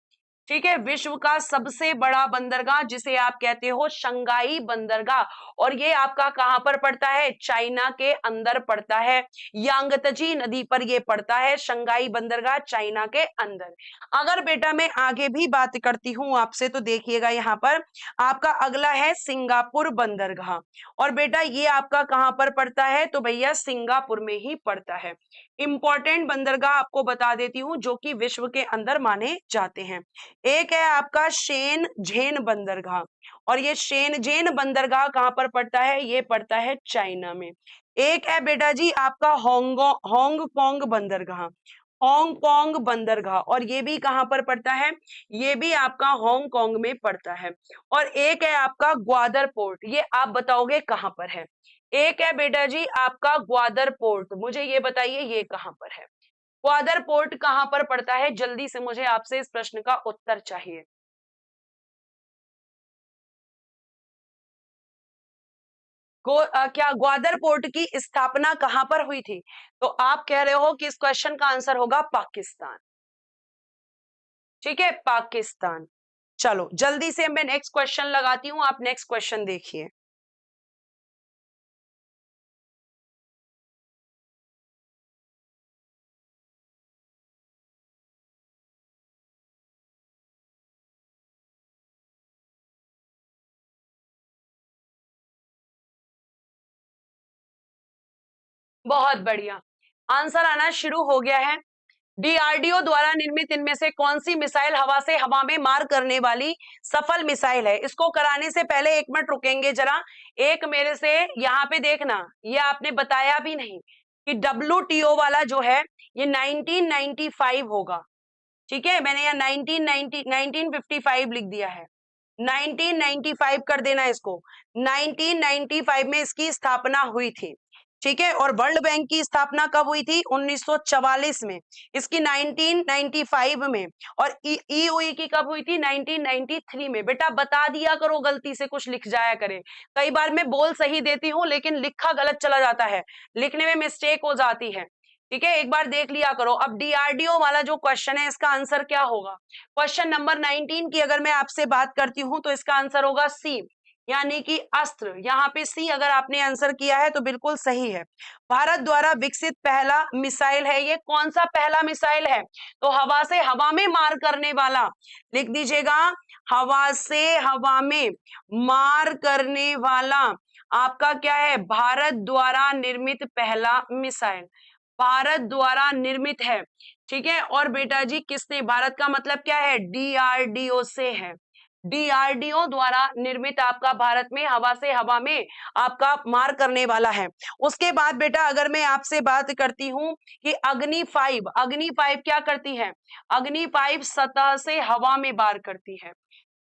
ठीक है, विश्व का सबसे बड़ा बंदरगाह जिसे आप कहते हो शंघाई बंदरगाह, और ये आपका कहां पर पड़ता है, चाइना के अंदर पड़ता है, यांगत्जी नदी पर ये पड़ता है शंघाई बंदरगाह, चाइना के अंदर। अगर बेटा मैं आगे भी बात करती हूं आपसे, तो देखिएगा यहाँ पर आपका अगला है सिंगापुर बंदरगाह, और बेटा ये आपका कहां पर पड़ता है, तो भैया सिंगापुर में ही पड़ता है। इंपॉर्टेंट बंदरगाह आपको बता देती हूँ जो कि विश्व के अंदर माने जाते हैं। एक है आपका शेनझेन बंदरगाह, और ये शेनझेन बंदरगाह कहां पर पड़ता है, ये पड़ता है चाइना में। एक है बेटा जी आपका हांगकांग बंदरगाह, हांगकांग बंदरगाह, और ये भी कहां पर पड़ता है, ये भी आपका हांगकांग में पड़ता है। और एक है आपका ग्वादर पोर्ट, ये आप बताओगे कहां पर है। एक है बेटा जी आपका ग्वादर पोर्ट, मुझे ये बताइए ये कहां पर है, ग्वादर पोर्ट कहां पर पड़ता है, जल्दी से मुझे आपसे इस प्रश्न का उत्तर चाहिए। क्या ग्वादर पोर्ट की स्थापना कहां पर हुई थी, तो आप कह रहे हो कि इस क्वेश्चन का आंसर होगा पाकिस्तान। ठीक है, पाकिस्तान। चलो जल्दी से मैं नेक्स्ट क्वेश्चन लगाती हूं, आप नेक्स्ट क्वेश्चन देखिए। बहुत बढ़िया, आंसर आना शुरू हो गया है। डीआरडीओ द्वारा निर्मित इनमें से कौन सी मिसाइल हवा से हवा में मार करने वाली सफल मिसाइल है। इसको कराने से पहले एक मिनट रुकेंगे जरा, एक मेरे से यहाँ पे देखना, ये आपने बताया भी नहीं कि WTO वाला जो है ये 1995 होगा। ठीक है, मैंने यहाँ 1955 लिख दिया है, 1995 कर देना इसको। 1995 में इसकी स्थापना हुई थी, ठीक है। और वर्ल्ड बैंक की स्थापना कब हुई थी? 1944 में, इसकी 1995 में। और ईओई की कब हुई थी? 1993 में। बेटा बता दिया करो, गलती से कुछ लिख जाया करे। कई बार मैं बोल सही देती हूँ लेकिन लिखा गलत चला जाता है, लिखने में मिस्टेक हो जाती है, ठीक है। एक बार देख लिया करो। अब डीआरडीओ वाला जो क्वेश्चन है इसका आंसर क्या होगा? क्वेश्चन नंबर 19 की अगर मैं आपसे बात करती हूं तो इसका आंसर होगा सी, यानी कि अस्त्र। यहाँ पे सी अगर आपने आंसर किया है तो बिल्कुल सही है। भारत द्वारा विकसित पहला मिसाइल है ये। कौन सा पहला मिसाइल है? तो हवा से हवा में मार करने वाला, लिख दीजिएगा, हवा से हवा में मार करने वाला आपका क्या है? भारत द्वारा निर्मित पहला मिसाइल, भारत द्वारा निर्मित है, ठीक है। और बेटा जी किसने? भारत का मतलब क्या है? डीआरडीओ से है। डीआरडीओ द्वारा निर्मित आपका भारत में हवा से हवा में आपका मार करने वाला है। उसके बाद बेटा अगर मैं आपसे बात करती हूं कि अग्नि 5, अग्नि 5 क्या करती है? अग्नि 5 सतह से हवा में वार करती है।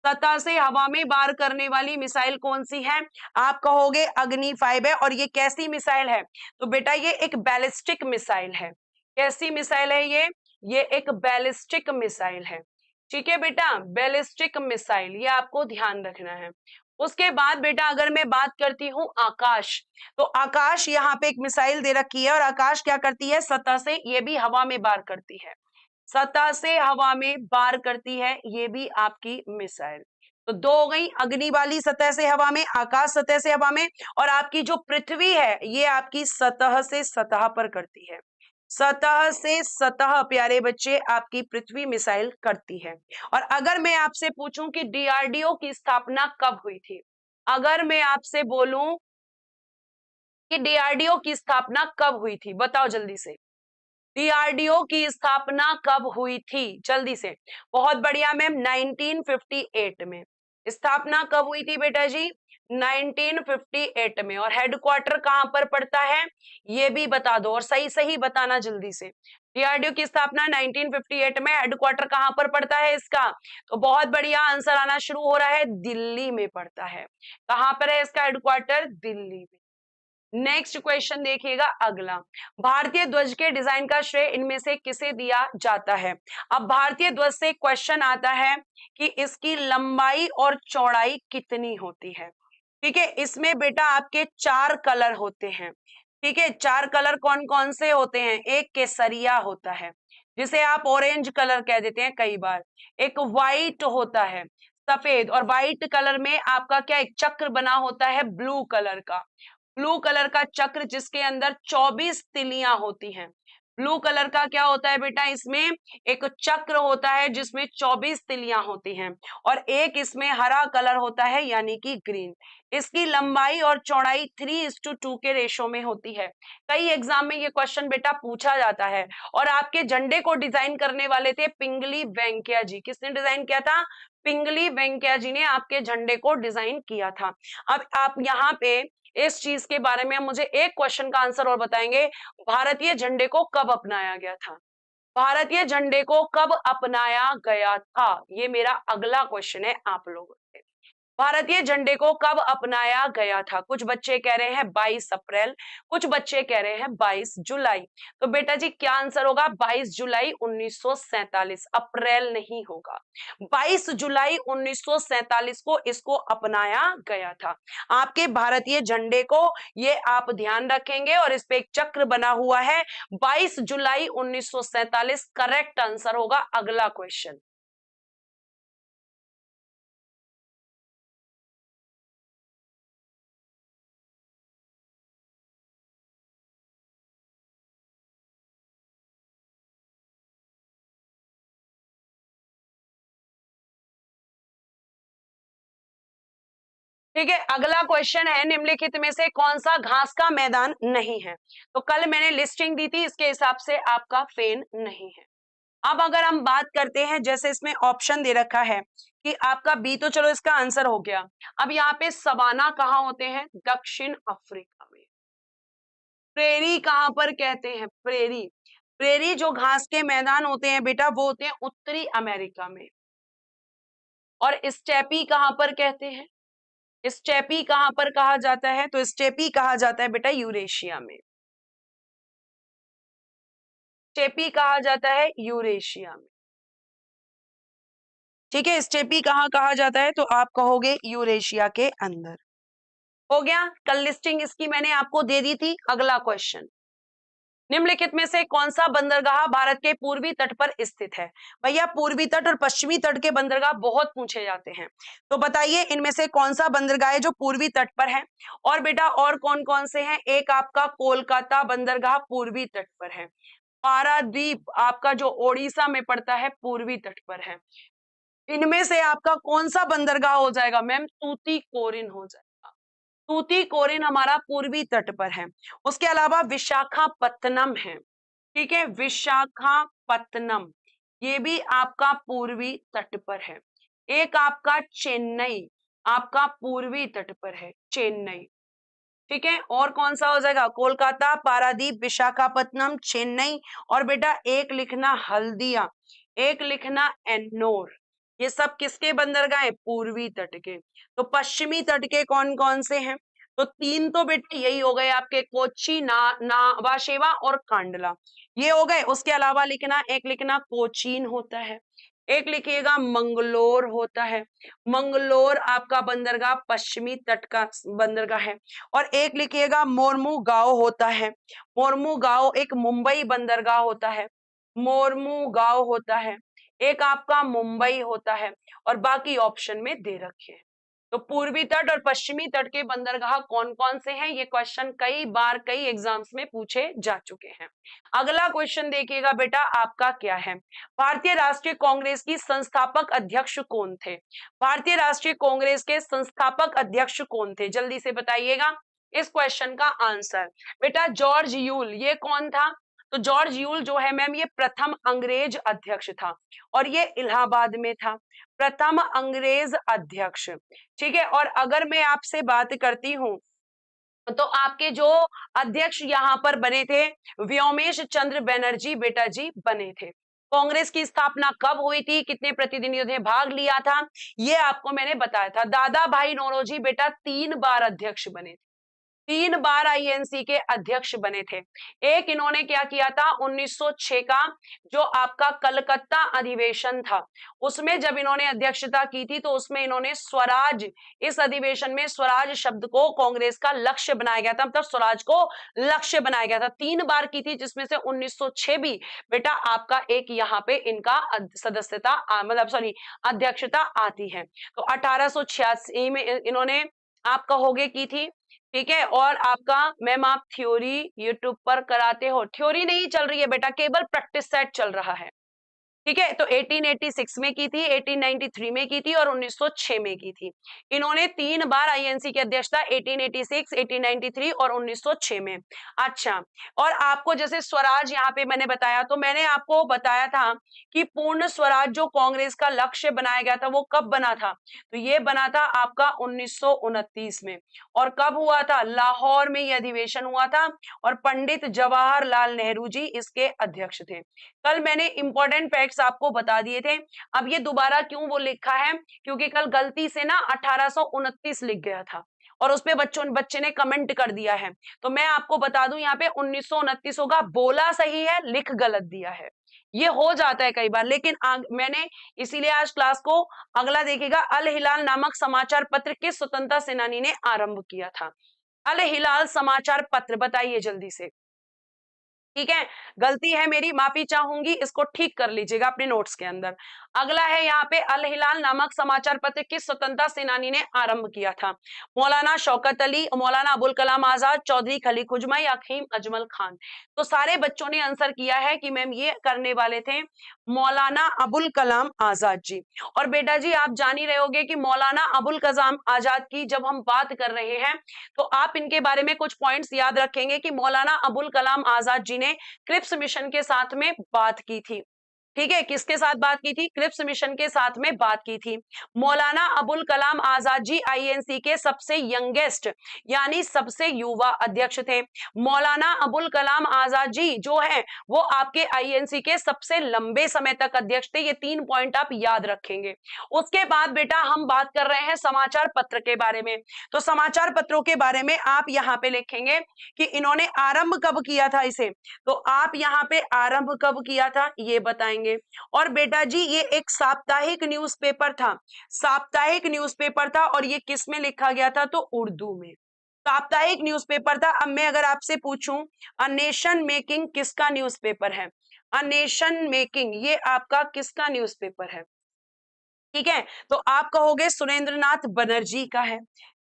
सतह से हवा में वार करने वाली मिसाइल कौन सी है? आप कहोगे अग्नि 5 है। और ये कैसी मिसाइल है? तो बेटा ये एक बैलिस्टिक मिसाइल है। कैसी मिसाइल है ये? ये एक बैलिस्टिक मिसाइल है, ठीक है बेटा, बैलिस्टिक मिसाइल, ये आपको ध्यान रखना है। उसके बाद बेटा अगर मैं बात करती हूँ आकाश, तो आकाश यहाँ पे एक मिसाइल दे रखी है। और आकाश क्या करती है? सतह से, ये भी हवा में वार करती है, सतह से हवा में वार करती है, ये भी आपकी मिसाइल। तो दो हो गई, अग्नि वाली सतह से हवा में, आकाश सतह से हवा में। और आपकी जो पृथ्वी है ये आपकी सतह से सतह पर करती है, सतह से सतह प्यारे बच्चे आपकी पृथ्वी मिसाइल करती है। और अगर मैं आपसे पूछूं कि डीआरडीओ की स्थापना कब हुई थी, अगर मैं आपसे बोलूं कि डीआरडीओ की स्थापना कब हुई थी, बताओ जल्दी से, डीआरडीओ की स्थापना कब हुई थी? जल्दी से। बहुत बढ़िया मैम, 1958 में। स्थापना कब हुई थी बेटा जी? 1958 में। और हेडक्वार्टर कहां पर पड़ता है ये भी बता दो, और सही सही बताना जल्दी से। डीआरडीओ की स्थापना 1958 में, हेडक्वार्टर कहां पर पड़ता है इसका? तो बहुत बढ़िया आंसर आना शुरू हो रहा है, दिल्ली में पड़ता है। कहां पर है इसका हेडक्वार्टर? दिल्ली में। नेक्स्ट क्वेश्चन देखिएगा अगला, भारतीय ध्वज के डिजाइन का श्रेय इनमें से किसे दिया जाता है? अब भारतीय ध्वज से क्वेश्चन आता है कि इसकी लंबाई और चौड़ाई कितनी होती है, ठीक है। इसमें बेटा आपके 4 कलर होते हैं, ठीक है। 4 कलर कौन कौन से होते हैं? एक केसरिया होता है, जिसे आप ऑरेंज कलर कह देते हैं कई बार। एक व्हाइट होता है, सफेद। और व्हाइट कलर में आपका क्या, एक चक्र बना होता है ब्लू कलर का, ब्लू कलर का चक्र जिसके अंदर 24 तिलियां होती हैं। ब्लू कलर का क्या होता है बेटा? इसमें एक चक्र होता है जिसमें 24 तिलियां होती हैं। और एक इसमें हरा कलर होता है यानी कि ग्रीन। इसकी लंबाई और चौड़ाई 3:2 के रेशो में होती है। कई एग्जाम में ये क्वेश्चन बेटा पूछा जाता है। और आपके झंडे को डिजाइन करने वाले थे पिंगली वेंकैया जी। किसने डिजाइन किया था? पिंगली वेंकैया जी ने आपके झंडे को डिजाइन किया था। अब आप यहाँ पे इस चीज के बारे में मुझे एक क्वेश्चन का आंसर और बताएंगे, भारतीय झंडे को कब अपनाया गया था? भारतीय झंडे को कब अपनाया गया था, ये मेरा अगला क्वेश्चन है आप लोगों से। भारतीय झंडे को कब अपनाया गया था? कुछ बच्चे कह रहे हैं 22 अप्रैल, कुछ बच्चे कह रहे हैं 22 जुलाई। तो बेटा जी क्या आंसर होगा? 22 जुलाई 1947, अप्रैल नहीं होगा। 22 जुलाई 1947 को इसको अपनाया गया था। आपके भारतीय झंडे को ये आप ध्यान रखेंगे, और इस पे एक चक्र बना हुआ है। 22 जुलाई 1947 करेक्ट आंसर होगा। अगला क्वेश्चन, ठीक है। अगला क्वेश्चन है, निम्नलिखित में से कौन सा घास का मैदान नहीं है? तो कल मैंने लिस्टिंग दी थी, इसके हिसाब से आपका फेन नहीं है। अब अगर हम बात करते हैं, जैसे इसमें ऑप्शन दे रखा है कि आपका बी, तो चलो इसका आंसर हो गया। अब यहाँ पे सवाना कहाँ होते हैं? दक्षिण अफ्रीका में। प्रेरी कहाँ पर कहते हैं? प्रेरी, प्रेरी जो घास के मैदान होते हैं बेटा वो होते हैं उत्तरी अमेरिका में। और स्टेपी कहां पर कहते हैं? स्टेपी कहां पर कहा जाता है? तो स्टेपी कहा जाता है बेटा यूरेशिया में। स्टेपी कहा जाता है यूरेशिया में। ठीक है, स्टेपी कहाँ कहा जाता है? तो आप कहोगे यूरेशिया के अंदर। हो गया, कल लिस्टिंग इसकी मैंने आपको दे दी थी। अगला क्वेश्चन, निम्नलिखित में से कौन सा बंदरगाह भारत के पूर्वी तट पर स्थित है? भैया पूर्वी तट और पश्चिमी तट के बंदरगाह बहुत पूछे जाते हैं, तो बताइए इनमें से कौन सा बंदरगाह है जो पूर्वी तट पर है? और बेटा और कौन कौन से हैं? एक आपका कोलकाता बंदरगाह पूर्वी तट पर है। पारादीप आपका जो ओडिशा में पड़ता है पूर्वी तट पर है। इनमें से आपका कौन सा बंदरगाह हो जाएगा मैम? तूतीकोरिन हो जाएगा। तूतीकोरिन हमारा पूर्वी तट पर है। उसके अलावा विशाखापत्तनम है, ठीक है, विशाखापत्तनम ये भी आपका पूर्वी तट पर है। एक आपका चेन्नई आपका पूर्वी तट पर है, चेन्नई, ठीक है। और कौन सा हो जाएगा? कोलकाता, पारादीप, विशाखापत्तनम, चेन्नई, और बेटा एक लिखना हल्दिया, एक लिखना एन्नोर। ये सब किसके बंदरगाह है? पूर्वी तट के। तो पश्चिमी तट के कौन कौन से हैं? तो तीन तो बेटा यही हो गए आपके, कोच्चि, नावाशेवा और कांडला, ये हो गए। उसके अलावा लिखना, एक लिखना कोचीन होता है, एक लिखिएगा मंगलोर होता है। मंगलोर आपका बंदरगाह पश्चिमी तट का बंदरगाह है। और एक लिखिएगा मोर्मुगांव होता है। मोर्मुगांव एक मुंबई बंदरगाह होता है, मोर्मुगांव होता है। एक आपका मुंबई होता है, और बाकी ऑप्शन में दे रखे हैं। तो पूर्वी तट और पश्चिमी तट के बंदरगाह कौन कौन से हैं? ये क्वेश्चन कई बार कई एग्जाम्स में पूछे जा चुके हैं। अगला क्वेश्चन देखिएगा बेटा आपका क्या है, भारतीय राष्ट्रीय कांग्रेस की संस्थापक अध्यक्ष कौन थे? भारतीय राष्ट्रीय कांग्रेस के संस्थापक अध्यक्ष कौन थे? जल्दी से बताइएगा इस क्वेश्चन का आंसर। बेटा जॉर्ज यूल, ये कौन था? तो जॉर्ज यूल जो है मैम ये प्रथम अंग्रेज अध्यक्ष था, और ये इलाहाबाद में था, प्रथम अंग्रेज अध्यक्ष, ठीक है। और अगर मैं आपसे बात करती हूं तो आपके जो अध्यक्ष यहाँ पर बने थे, व्योमेश चंद्र बनर्जी बेटा जी बने थे। कांग्रेस की स्थापना कब हुई थी, कितने प्रतिनिधियों ने भाग लिया था, ये आपको मैंने बताया था। दादा भाई नौरोजी बेटा 3 बार अध्यक्ष बने थे, 3 बार आईएनसी के अध्यक्ष बने थे। एक इन्होंने क्या किया था, 1906 का जो आपका कलकत्ता अधिवेशन था, उसमें जब इन्होंने अध्यक्षता की थी, तो उसमें इन्होंने स्वराज, इस अधिवेशन में स्वराज शब्द को कांग्रेस का लक्ष्य बनाया गया था, मतलब स्वराज को लक्ष्य बनाया गया था। 3 बार की थी, जिसमें से 1906 भी बेटा आपका एक यहाँ पे इनका सदस्यता मतलब सॉरी अध्यक्षता आती है। तो 1886 में इन्होंने आप कहोगे की थी, ठीक है। और आपका मैम आप थ्योरी यूट्यूब पर कराते हो, थ्योरी नहीं चल रही है बेटा, केवल प्रैक्टिस सेट चल रहा है, ठीक है। तो 1886 में की थी, 1893 में की थी और 1906 में की थी। इन्होंने 3 बार आईएनसी की अध्यक्षता 1886, 1893 और 1906 में। अच्छा, और आपको जैसे स्वराज यहाँ पे मैंने बताया, तो मैंने आपको बताया था कि पूर्ण स्वराज जो कांग्रेस का लक्ष्य बनाया गया था वो कब बना था? तो ये बना था आपका 1929 में। और कब हुआ था? लाहौर में ये अधिवेशन हुआ था, और पंडित जवाहरलाल नेहरू जी इसके अध्यक्ष थे। कल मैंने इंपॉर्टेंट फैक्ट्स आपको बता दिए थे। अब ये दोबारा क्यों वो लिखा है, क्योंकि कल गलती से ना 1829 लिख गया था, और उसपे बच्चे ने कमेंट कर दिया है। तो मैं आपको बता दूं यहाँ पे 1929 होगा, बोला सही है, लिख गलत दिया है। ये हो जाता है कई बार, लेकिन मैंने इसीलिए आज क्लास को अगला देखिएगा, अल हिलाल नामक समाचार पत्र किस स्वतंत्रता सेनानी ने आरंभ किया था? अल हिलाल समाचार पत्र, बताइए जल्दी से। ठीक है, गलती है मेरी, माफी चाहूंगी, इसको ठीक कर लीजिएगा अपने नोट्स के अंदर। अगला है यहाँ पे, अल हिलाल नामक समाचार पत्र किस स्वतंत्रता सेनानी ने आरंभ किया था? मौलाना शौकत अली, मौलाना अबुल कलाम आजाद, चौधरी खलीक उजमा या हकीम अजमल खान? तो सारे बच्चों ने आंसर किया है कि मैम ये करने वाले थे मौलाना अबुल कलाम आजाद जी। और बेटा जी आप जान ही रहे होगे कि मौलाना अबुल कलाम आजाद की जब हम बात कर रहे हैं, तो आप इनके बारे में कुछ पॉइंट्स याद रखेंगे कि मौलाना अबुल कलाम आजाद जी ने क्रिप्स मिशन के साथ में बात की थी। ठीक है, किसके साथ बात की थी? क्रिप्स मिशन के साथ में बात की थी। मौलाना अबुल कलाम आजाद जी आईएनसी के सबसे यंगेस्ट यानी सबसे युवा अध्यक्ष थे। मौलाना अबुल कलाम आजाद जी जो है वो आपके आईएनसी के सबसे लंबे समय तक अध्यक्ष थे। ये 3 पॉइंट आप याद रखेंगे। उसके बाद बेटा हम बात कर रहे हैं समाचार पत्र के बारे में। तो समाचार पत्रों के बारे में आप यहाँ पे लिखेंगे कि इन्होंने आरंभ कब किया था इसे, तो आप यहाँ पे आरंभ कब किया था ये बताएंगे। और बेटा जी ये एक साप्ताहिक न्यूज़पेपर था, साप्ताहिक न्यूज़पेपर था और ये किस में लिखा गया था? तो उर्दू में। साप्ताहिक न्यूज़पेपर था। अब मैं अगर आपसे पूछूं अ नेशन मेकिंग किसका न्यूज़पेपर है? अ नेशन मेकिंग ये आपका किसका न्यूज़पेपर है? ठीक है, तो आप कहोगे सुरेंद्रनाथ बनर्जी का है।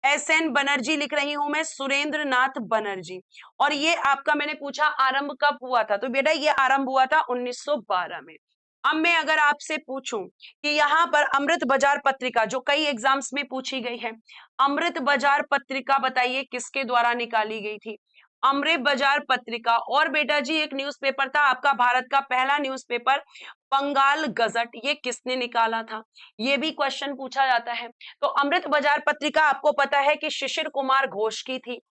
SN बनर्जी लिख रही हूं मैं, सुरेंद्रनाथ बनर्जी। और ये आपका मैंने पूछा आरंभ कब हुआ था, तो बेटा ये आरंभ हुआ था 1912 में। अब मैं अगर आपसे पूछूं कि यहाँ पर अमृत बाजार पत्रिका जो कई एग्जाम्स में पूछी गई है, अमृत बाजार पत्रिका बताइए किसके द्वारा निकाली गई थी? अमृत बाजार पत्रिका। और बेटा जी एक न्यूज़पेपर था आपका भारत का पहला न्यूज़पेपर बंगाल गजट, ये किसने निकाला था? ये भी क्वेश्चन पूछा जाता है। तो अमृत बाजार पत्रिका आपको पता है कि शिशिर कुमार घोष की थी,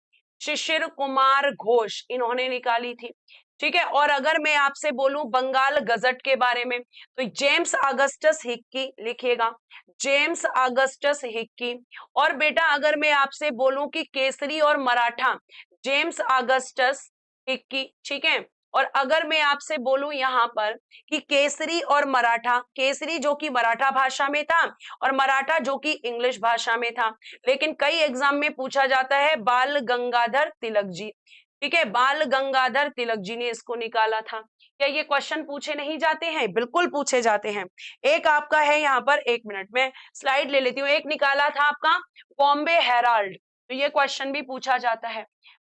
शिशिर कुमार घोष इन्होंने निकाली थी। ठीक है, और अगर मैं आपसे बोलूं बंगाल गजट के बारे में तो जेम्स अगस्टस हिक्की लिखिएगा, जेम्स अगस्टस हिक्की। और बेटा अगर मैं आपसे बोलूं कि केसरी और मराठा, जेम्स अगस्टस हिक्की। ठीक है, और अगर मैं आपसे बोलूं यहाँ पर कि केसरी और मराठा, केसरी जो कि मराठा भाषा में था और मराठा जो कि इंग्लिश भाषा में था, लेकिन कई एग्जाम में पूछा जाता है बाल गंगाधर तिलक जी। ठीक है, बाल गंगाधर तिलक जी ने इसको निकाला था। क्या ये क्वेश्चन पूछे नहीं जाते हैं? बिल्कुल पूछे जाते हैं। एक आपका है यहाँ पर, 1 मिनट में स्लाइड ले लेती हूँ। एक निकाला था आपका बॉम्बे हेराल्ड, तो ये क्वेश्चन भी पूछा जाता है।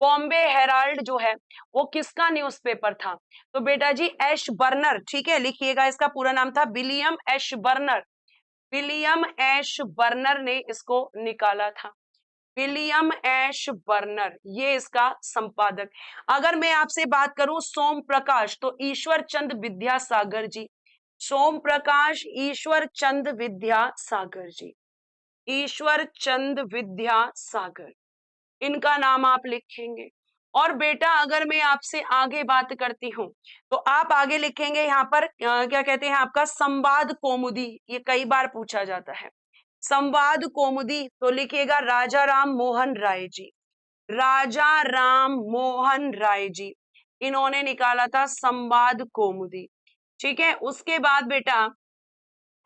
बॉम्बे हेराल्ड जो है वो किसका न्यूज़पेपर था? तो बेटा जी एश बर्नर। ठीक है, लिखिएगा, इसका पूरा नाम था विलियम एश बर्नर, विलियम एश बर्नर ने इसको निकाला था। विलियम एश बर्नर ये इसका संपादक। अगर मैं आपसे बात करूं सोम प्रकाश, तो ईश्वर चंद विद्यासागर जी, सोम प्रकाश ईश्वर चंद विद्यासागर जी, ईश्वर चंद विद्यासागर, इनका नाम आप लिखेंगे। और बेटा अगर मैं आपसे आगे बात करती हूँ तो आप आगे लिखेंगे यहाँ पर क्या कहते हैं आपका संवाद कौमुदी, ये कई बार पूछा जाता है। संवाद कौमुदी तो लिखिएगा राजा राम मोहन राय जी, राजा राम मोहन राय जी इन्होंने निकाला था संवाद कौमुदी। ठीक है, उसके बाद बेटा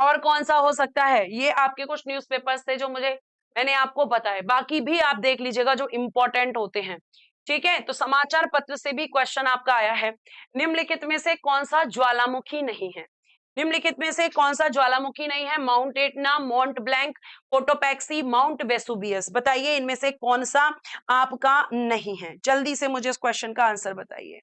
और कौन सा हो सकता है? ये आपके कुछ न्यूज़पेपर्स थे जो मैंने आपको बताए, बाकी भी आप देख लीजिएगा जो इंपॉर्टेंट होते हैं। ठीक है, तो समाचार पत्र से भी क्वेश्चन आपका आया है। निम्नलिखित में से कौन सा ज्वालामुखी नहीं है? निम्नलिखित में से कौन सा ज्वालामुखी नहीं है? Mount Etna, mount blank, Cotopaxi, mount Vesuvius, बताइए इनमें से कौन सा आपका नहीं है? जल्दी से मुझे इस क्वेश्चन का आंसर बताइए।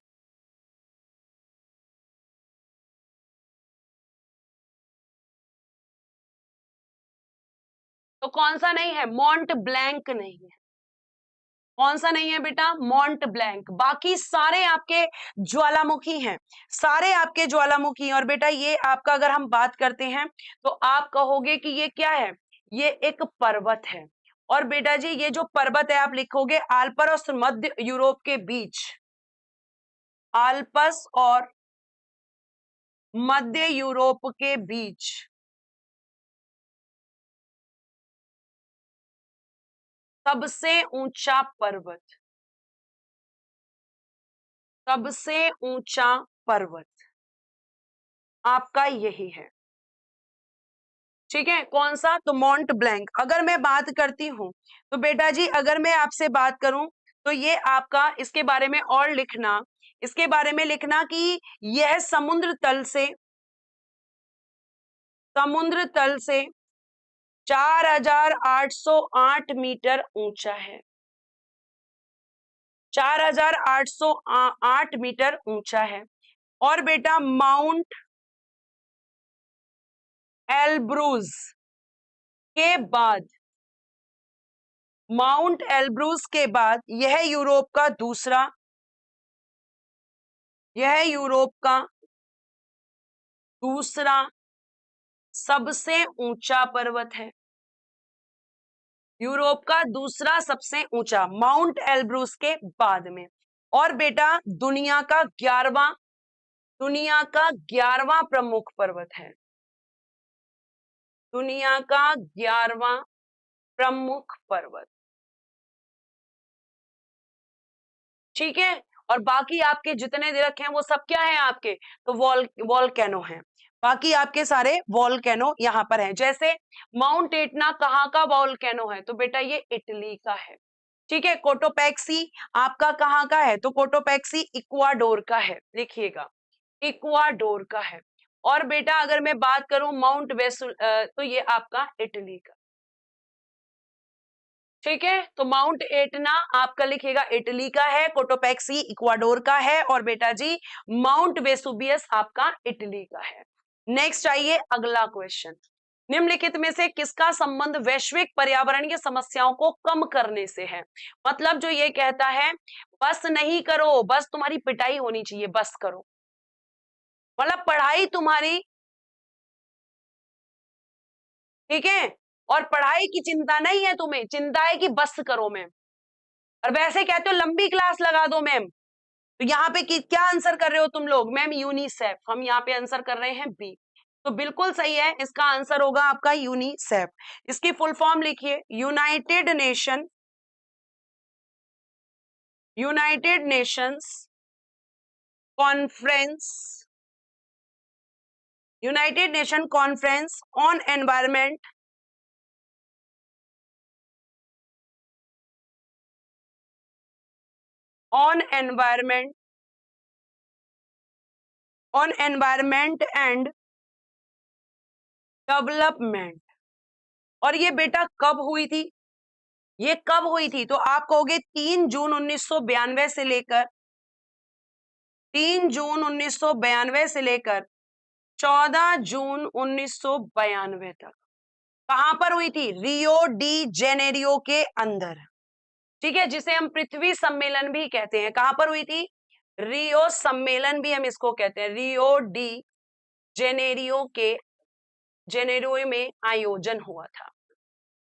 तो कौन सा नहीं है? माउंट ब्लैंक नहीं है। कौन सा नहीं है बेटा? Mount blank. बाकी सारे आपके ज्वालामुखी हैं, सारे आपके ज्वालामुखी हैं। और बेटा ये आपका अगर हम बात करते हैं तो आप कहोगे कि ये क्या है? ये एक पर्वत है। और बेटा जी ये जो पर्वत है आप लिखोगे आल्पस और मध्य यूरोप के बीच, आल्पस और मध्य यूरोप के बीच सबसे ऊंचा पर्वत, सबसे ऊंचा पर्वत आपका यही है। ठीक है, कौन सा? तो माउंट ब्लैंक। अगर मैं बात करती हूं तो बेटा जी अगर मैं आपसे बात करूं तो ये आपका इसके बारे में और लिखना, इसके बारे में लिखना कि यह समुद्र तल से 4808 मीटर ऊंचा है, 4808 मीटर ऊंचा है। और बेटा माउंट एलब्रूज के बाद, माउंट एलब्रूज के बाद यह यूरोप का दूसरा, यह यूरोप का दूसरा सबसे ऊंचा पर्वत है, यूरोप का दूसरा सबसे ऊंचा, माउंट एल्ब्रूस के बाद में। और बेटा दुनिया का 11वां प्रमुख पर्वत है, दुनिया का 11वां प्रमुख पर्वत। ठीक है, और बाकी आपके जितने दिरक हैं वो सब क्या है आपके, तो वॉल्केनो हैं, बाकी आपके सारे वॉल्केनो यहाँ पर हैं। जैसे माउंट एटना कहाँ का वॉल्केनो है, तो बेटा ये इटली का है। ठीक है, कोटोपैक्सी आपका कहाँ का है, तो कोटोपैक्सी इक्वाडोर का है, लिखिएगा इक्वाडोर का है। और बेटा अगर मैं बात करूं माउंट वेसुल तो ये आपका इटली का। ठीक है, तो माउंट एटना आपका लिखिएगा इटली का है, कोटोपैक्सी इक्वाडोर का है, और बेटा जी माउंट वेसुबियस आपका इटली का है। नेक्स्ट आइए अगला क्वेश्चन, निम्नलिखित में से किसका संबंध वैश्विक पर्यावरणीय समस्याओं को कम करने से है। मतलब जो ये कहता है बस नहीं करो, बस तुम्हारी पिटाई होनी चाहिए, बस करो, मतलब पढ़ाई तुम्हारी, ठीक है, और पढ़ाई की चिंता नहीं है तुम्हें, चिंता है कि बस करो मैम, और वैसे कहते हो लंबी क्लास लगा दो मैम। तो यहाँ पे क्या आंसर कर रहे हो तुम लोग, मैम यूनिसेफ, हम यहाँ पे आंसर कर रहे हैं बी। तो बिल्कुल सही है, इसका आंसर होगा आपका यूनिसेफ। इसकी फुल फॉर्म लिखिए, United Nations conference, United nation conference on environment, on environment and development. और ये बेटा कब हुई थी, ये कब हुई थी, तो आप कहोगे 3 जून 1992 से लेकर 14 जून 1992 तक। कहां पर हुई थी, रियो डी जेनेरियो के अंदर। ठीक है, जिसे हम पृथ्वी सम्मेलन भी कहते हैं। कहां पर हुई थी, रियो सम्मेलन भी हम इसको कहते हैं, रियो डी जेनेरियो में आयोजन हुआ था,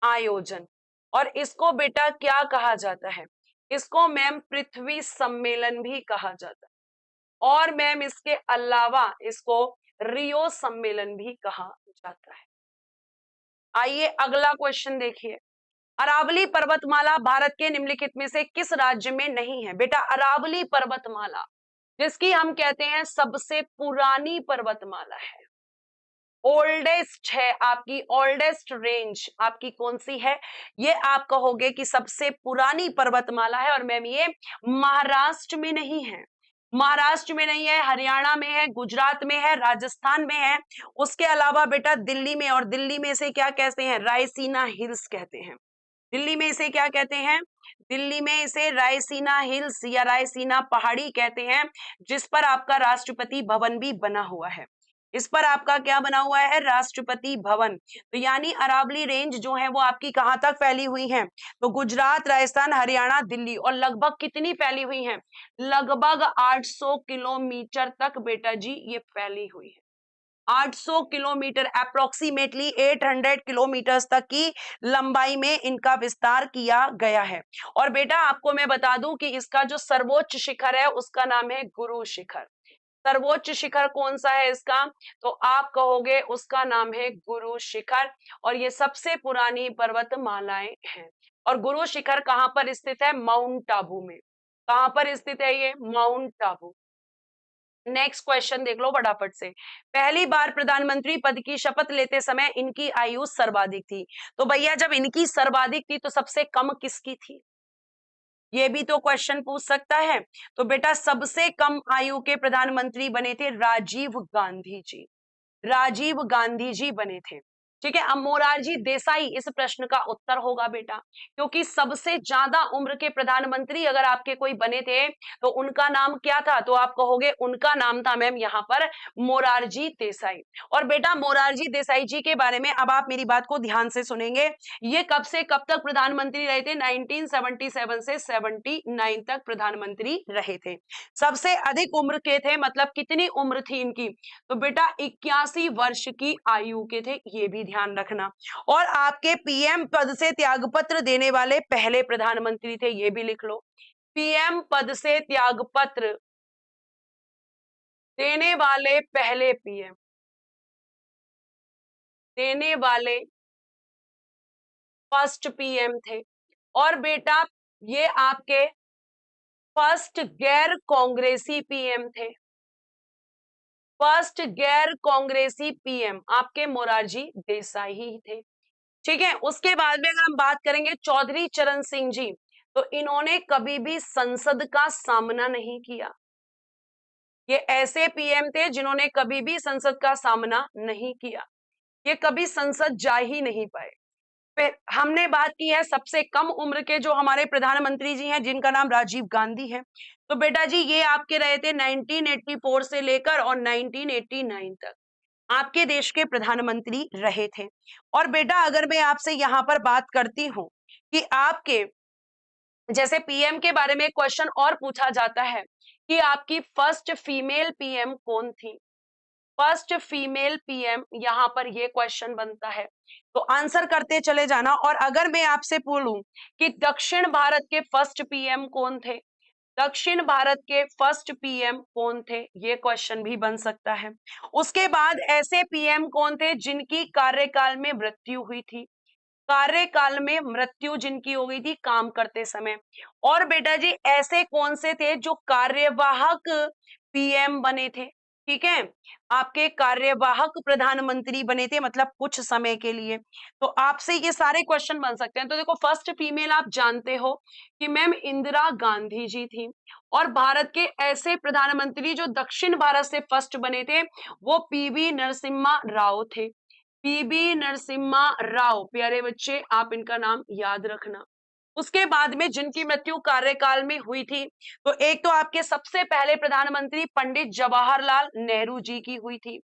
आयोजन। और इसको बेटा क्या कहा जाता है, इसको मैम पृथ्वी सम्मेलन भी कहा जाता है, और मैम इसके अलावा इसको रियो सम्मेलन भी कहा जाता है। आइए अगला क्वेश्चन देखिए, अरावली पर्वतमाला भारत के निम्नलिखित में से किस राज्य में नहीं है। बेटा अरावली पर्वतमाला जिसकी हम कहते हैं सबसे पुरानी पर्वतमाला है, ओल्डेस्ट है, आपकी ओल्डेस्ट रेंज आपकी कौन सी है, ये आप कहोगे कि सबसे पुरानी पर्वतमाला है, और मैम ये महाराष्ट्र में नहीं है, महाराष्ट्र में नहीं है, हरियाणा में है, गुजरात में है, राजस्थान में है, उसके अलावा बेटा दिल्ली में, और दिल्ली में इसे क्या कहते हैं, रायसीना हिल्स कहते हैं। दिल्ली में इसे क्या कहते हैं, दिल्ली में इसे रायसीना हिल्स या रायसीना पहाड़ी कहते हैं, जिस पर आपका राष्ट्रपति भवन भी बना हुआ है। इस पर आपका क्या बना हुआ है, राष्ट्रपति भवन। तो यानी अरावली रेंज जो है वो आपकी कहां तक फैली हुई है, तो गुजरात, राजस्थान, हरियाणा, दिल्ली, और लगभग कितनी फैली हुई है, लगभग 800 किलोमीटर तक बेटा जी ये फैली हुई है। 800 किलोमीटर, अप्रोक्सीमेटली 800 किलोमीटर तक की लंबाई में इनका विस्तार किया गया है। और बेटा आपको मैं बता दूं कि इसका जो सर्वोच्च शिखर है उसका नाम है गुरु शिखर। सर्वोच्च शिखर कौन सा है इसका, तो आप कहोगे उसका नाम है गुरु शिखर, और ये सबसे पुरानी पर्वतमालाएं हैं। और गुरु शिखर कहां पर स्थित है, माउंट आबू में। कहां पर स्थित है ये, माउंट आबू। नेक्स्ट क्वेश्चन देख लो फटाफट से, पहली बार प्रधानमंत्री पद की शपथ लेते समय इनकी आयु सर्वाधिक थी। तो भैया जब इनकी सर्वाधिक थी तो सबसे कम किसकी थी, ये भी तो क्वेश्चन पूछ सकता है। तो बेटा सबसे कम आयु के प्रधानमंत्री बने थे राजीव गांधी जी, राजीव गांधी जी बने थे। ठीक है। अब मोरारजी देसाई इस प्रश्न का उत्तर होगा बेटा, क्योंकि सबसे ज्यादा उम्र के प्रधानमंत्री अगर आपके कोई बने थे तो उनका नाम क्या था, तो आप कहोगे उनका नाम था मैम यहाँ पर मोरारजी देसाई। और बेटा मोरारजी देसाई जी के बारे में अब आप मेरी बात को ध्यान से सुनेंगे, ये कब से कब तक प्रधानमंत्री रहे थे, 1977 से 79 तक प्रधानमंत्री रहे थे। सबसे अधिक उम्र के थे, मतलब कितनी उम्र थी इनकी, तो बेटा 81 वर्ष की आयु के थे, ये भी ध्यान रखना। और आपके पीएम पद से त्यागपत्र देने वाले पहले प्रधानमंत्री थे, ये भी लिख लो। पीएम पद से त्यागपत्र देने वाले पहले पीएम, देने वाले फर्स्ट पीएम थे। और बेटा ये आपके फर्स्ट गैर कांग्रेसी पीएम थे, फर्स्ट गैर कांग्रेसी पीएम आपके मोरारजी देसाई ही थे। ठीक है। उसके बाद में अगर हम बात करेंगे चौधरी चरण सिंह जी, तो इन्होंने कभी भी संसद का सामना नहीं किया। ये ऐसे पीएम थे जिन्होंने कभी भी संसद का सामना नहीं किया, ये कभी संसद जा ही नहीं पाए। फिर हमने बात की है सबसे कम उम्र के जो हमारे प्रधानमंत्री जी हैं, जिनका नाम राजीव गांधी है। तो बेटा जी ये आपके रहे थे 1984 से लेकर और 1989 तक आपके देश के प्रधानमंत्री रहे थे। और बेटा अगर मैं आपसे यहाँ पर बात करती हूँ कि आपके जैसे पीएम के बारे में क्वेश्चन और पूछा जाता है कि आपकी फर्स्ट फीमेल पीएम कौन थी, फर्स्ट फीमेल पीएम, यहां पर ये क्वेश्चन बनता है, तो आंसर करते चले जाना। और अगर मैं आपसे बोलूं कि दक्षिण भारत के फर्स्ट पीएम कौन थे, दक्षिण भारत के फर्स्ट पीएम कौन थे, ये क्वेश्चन भी बन सकता है। उसके बाद ऐसे पीएम कौन थे जिनकी कार्यकाल में मृत्यु हुई थी, कार्यकाल में मृत्यु जिनकी हो गई थी काम करते समय। और बेटा जी ऐसे कौन से थे जो कार्यवाहक पीएम बने थे, ठीक है, आपके कार्यवाहक प्रधानमंत्री बने थे, मतलब कुछ समय के लिए। तो आपसे ये सारे क्वेश्चन बन सकते हैं। तो देखो फर्स्ट फीमेल आप जानते हो कि मैम इंदिरा गांधी जी थी। और भारत के ऐसे प्रधानमंत्री जो दक्षिण भारत से फर्स्ट बने थे वो पीवी नरसिम्हा राव थे, पीबी नरसिम्हा राव। प्यारे बच्चे आप इनका नाम याद रखना। उसके बाद में जिनकी मृत्यु कार्यकाल में हुई थी, तो एक तो आपके सबसे पहले प्रधानमंत्री पंडित जवाहरलाल नेहरू जी की हुई थी,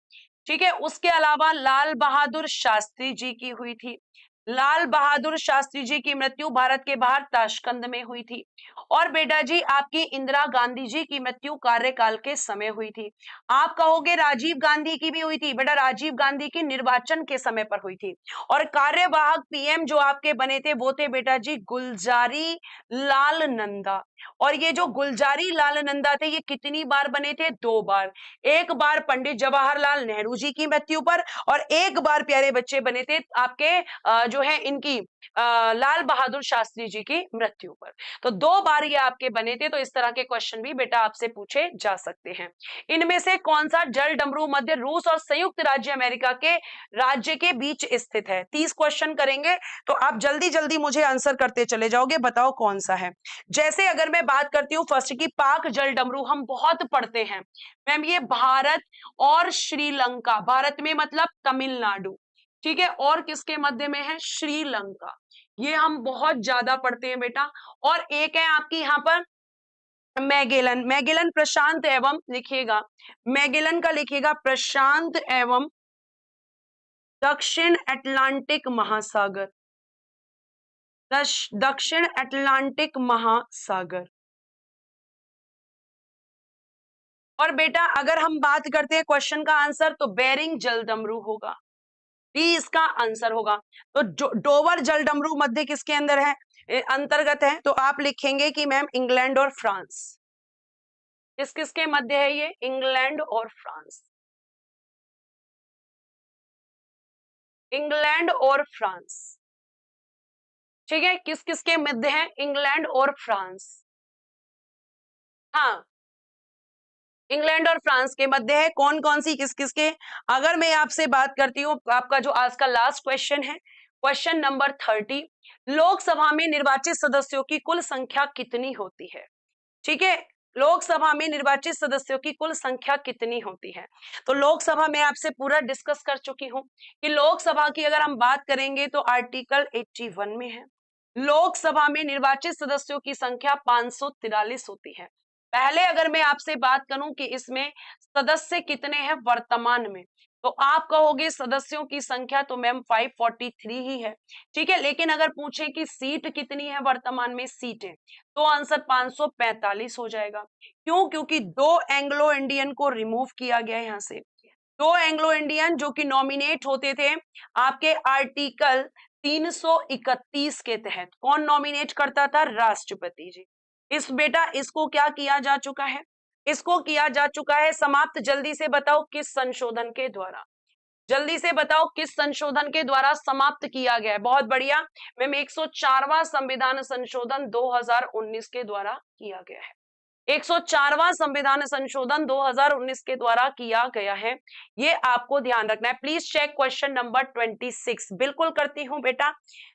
ठीक है। उसके अलावा लाल बहादुर शास्त्री जी की हुई थी, लाल बहादुर शास्त्री जी की मृत्यु भारत के बाहर ताशकंद में हुई थी। और बेटा जी आपकी इंदिरा गांधी जी की मृत्यु कार्यकाल के समय हुई थी। आप कहोगे राजीव गांधी की भी हुई थी, बेटा राजीव गांधी की निर्वाचन के समय पर हुई थी। और कार्यवाहक पीएम जो आपके बने थे वो थे बेटा जी गुलजारी लाल नंदा। और ये जो गुलजारी लाल नंदा थे ये कितनी बार बने थे, 2 बार। एक बार पंडित जवाहरलाल नेहरू जी की मृत्यु पर और एक बार प्यारे बच्चे बने थे आपके जो है इनकी लाल बहादुर शास्त्री जी की मृत्यु पर। तो 2 बार ये आपके बने थे। तो इस तरह के क्वेश्चन भी बेटा आपसे पूछे जा सकते हैं। इनमें से कौन सा जल डमरू मध्य रूस और संयुक्त राज्य अमेरिका के राज्य के बीच स्थित है, 30 क्वेश्चन करेंगे तो आप जल्दी जल्दी मुझे आंसर करते चले जाओगे, बताओ कौन सा है। जैसे अगर मैं बात करती हूँ फर्स्ट की पाक जल डमरू, हम बहुत पढ़ते हैं मैम, ये भारत और श्रीलंका, भारत में मतलब तमिलनाडु, ठीक है, और किसके मध्य में है, श्रीलंका, ये हम बहुत ज्यादा पढ़ते हैं बेटा। और एक है आपकी यहाँ पर मैगेलन, मैगेलन प्रशांत एवं लिखिएगा, मैगेलन का लिखिएगा प्रशांत एवं दक्षिण अटलांटिक महासागर, दक्षिण अटलांटिक महासागर। और बेटा अगर हम बात करते हैं क्वेश्चन का आंसर तो बेरिंग जल डमरू होगा, डी इसका आंसर होगा। तो डोवर जल डमरू मध्य किसके अंदर है, अंतर्गत है, तो आप लिखेंगे कि मैम इंग्लैंड और फ्रांस, किस किसके मध्य है ये, इंग्लैंड और फ्रांस, इंग्लैंड और फ्रांस, ठीक है, किस किसके मध्य है, इंग्लैंड और फ्रांस, हाँ इंग्लैंड और फ्रांस के मध्य है। कौन कौन सी किस किसके, अगर मैं आपसे बात करती हूँ आपका जो आज का लास्ट क्वेश्चन है, क्वेश्चन नंबर 30, लोकसभा में निर्वाचित सदस्यों की कुल संख्या कितनी होती है, ठीक है, लोकसभा में निर्वाचित सदस्यों की कुल संख्या कितनी होती है? तो लोकसभा में आपसे पूरा डिस्कस कर चुकी हूं कि लोकसभा की अगर हम बात करेंगे तो आर्टिकल 81 में है, लोकसभा में निर्वाचित सदस्यों की संख्या 543 होती है। पहले अगर मैं आपसे बात करूं कि इसमें सदस्य कितने हैं वर्तमान में, तो आप कहोगे सदस्यों की संख्या तो मैम 543 ही है, ठीक है। लेकिन अगर पूछे कि सीट कितनी है वर्तमान में सीटें, तो आंसर 545 हो जाएगा। क्यों? क्योंकि 2 एंग्लो इंडियन को रिमूव किया गया है यहाँ से। 2 एंग्लो इंडियन जो कि नॉमिनेट होते थे आपके आर्टिकल 331 के तहत। कौन नॉमिनेट करता था? राष्ट्रपति जी। इस बेटा इसको क्या किया जा चुका है? इसको किया जा चुका है समाप्त। जल्दी से बताओ किस संशोधन के द्वारा, जल्दी से बताओ किस संशोधन के द्वारा समाप्त किया गया है? बहुत बढ़िया मैम, 104वां संविधान संशोधन 2019 के द्वारा किया गया है। 104वां संविधान संशोधन 2019 के द्वारा किया गया है, ये आपको ध्यान रखना है। Please check question number 26। बिल्कुल करती हूं बेटा,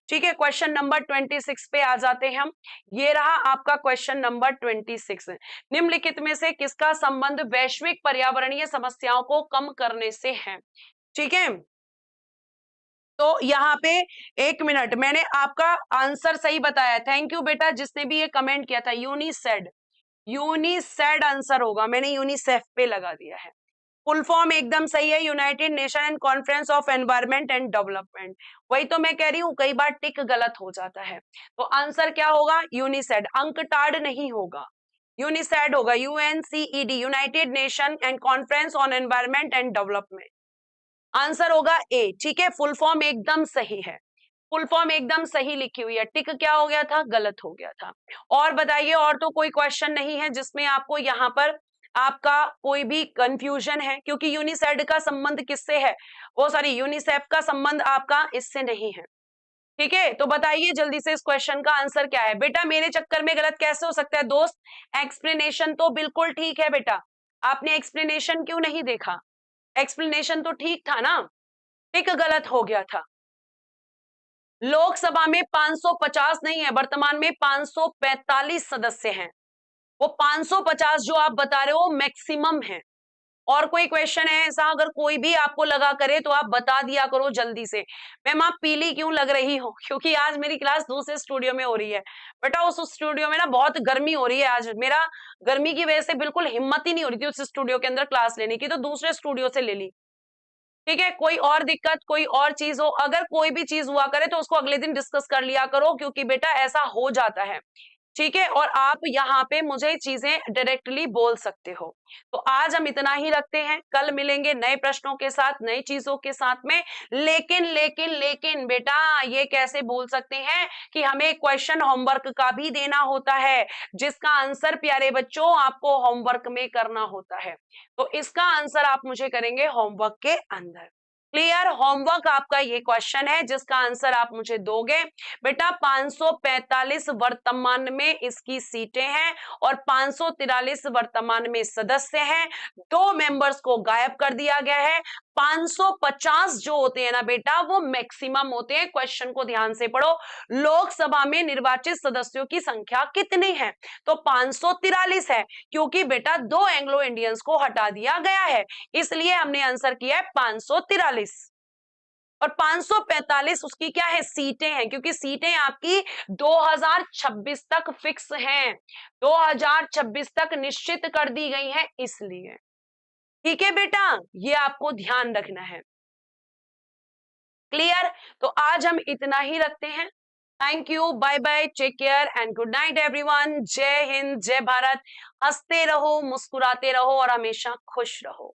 ठीक है। क्वेश्चन नंबर 26 पे आ जाते हैं हम। ये रहा आपका क्वेश्चन नंबर 26। निम्नलिखित में से किसका संबंध वैश्विक पर्यावरणीय समस्याओं को कम करने से है? ठीक है, तो यहाँ पे 1 मिनट, मैंने आपका आंसर सही बताया। थैंक यू बेटा जिसने भी ये कमेंट किया था। यूनिसेड, यूनिसेड आंसर होगा, मैंने यूनिसेफ पे लगा दिया है। फुल फॉर्म एकदम सही है, United nation and conference of environment and development. वही तो मैं कह रही हूँ, कई बार टिक गलत हो जाता है। तो आंसर क्या होगा? यूनिसेड। अंकटाड नहीं होगा, यूनिसेड होगा, UNCED, United nation and conference on environment and development. Answer होगा ए, ठीक है। फुल फॉर्म एकदम सही है, फुल फॉर्म एकदम सही लिखी हुई है। टिक क्या हो गया था? गलत हो गया था। और बताइए, और तो कोई क्वेश्चन नहीं है जिसमें आपको यहाँ पर आपका कोई भी कंफ्यूजन है? क्योंकि यूनिसेड का संबंध किससे है? वो सॉरी, यूनिसेफ का संबंध आपका इससे नहीं है, ठीक है। तो बताइए जल्दी से इस क्वेश्चन का आंसर क्या है? बेटा मेरे चक्कर में गलत कैसे हो सकता है दोस्त? एक्सप्लेनेशन तो बिल्कुल ठीक है बेटा, आपने एक्सप्लेनेशन क्यों नहीं देखा? एक्सप्लेनेशन तो ठीक था ना, टिक गलत हो गया था। लोकसभा में 550 नहीं है, वर्तमान में 545 सदस्य हैं। वो 550 जो आप बता रहे हो मैक्सिमम है। और कोई क्वेश्चन है ऐसा? अगर कोई भी आपको लगा करे तो आप बता दिया करो जल्दी से। मैम आप पीली क्यों लग रही हो? क्योंकि आज मेरी क्लास दूसरे स्टूडियो में हो रही है बेटा। उस स्टूडियो में ना बहुत गर्मी हो रही है आज, मेरा गर्मी की वजह से बिल्कुल हिम्मत ही नहीं हो रही थी उस स्टूडियो के अंदर क्लास लेने की, तो दूसरे स्टूडियो से ले ली, ठीक है। कोई और दिक्कत, कोई और चीज हो, अगर कोई भी चीज हुआ करे तो उसको अगले दिन डिस्कस कर लिया करो, क्योंकि बेटा ऐसा हो जाता है, ठीक है। और आप यहाँ पे मुझे चीजें डायरेक्टली बोल सकते हो। तो आज हम इतना ही रखते हैं, कल मिलेंगे नए प्रश्नों के साथ, नई चीजों के साथ में। लेकिन लेकिन लेकिन बेटा ये कैसे बोल सकते हैं कि हमें क्वेश्चन होमवर्क का भी देना होता है, जिसका आंसर प्यारे बच्चों आपको होमवर्क में करना होता है। तो इसका आंसर आप मुझे करेंगे होमवर्क के अंदर। क्लियर? होमवर्क आपका ये क्वेश्चन है जिसका आंसर आप मुझे दोगे। बेटा 545 वर्तमान में इसकी सीटें हैं और 543 वर्तमान में सदस्य हैं। 2 मेंबर्स को गायब कर दिया गया है। 550 जो होते हैं ना बेटा वो मैक्सिमम होते हैं। क्वेश्चन को ध्यान से पढ़ो, लोकसभा में निर्वाचित सदस्यों की संख्या कितनी है? तो 543 है, क्योंकि बेटा 2 एंग्लो इंडियंस को हटा दिया गया है, इसलिए हमने आंसर किया है 543। और 545 उसकी क्या है? सीटें हैं, क्योंकि सीटें आपकी 2026 तक फिक्स हैं, 2026 तक निश्चित कर दी गई हैं, इसलिए। ठीक है बेटा, ये आपको ध्यान रखना है। क्लियर? तो आज हम इतना ही रखते हैं। Thank you, bye bye, take care and good night everyone. जय हिंद, जय भारत। हंसते रहो, मुस्कुराते रहो और हमेशा खुश रहो।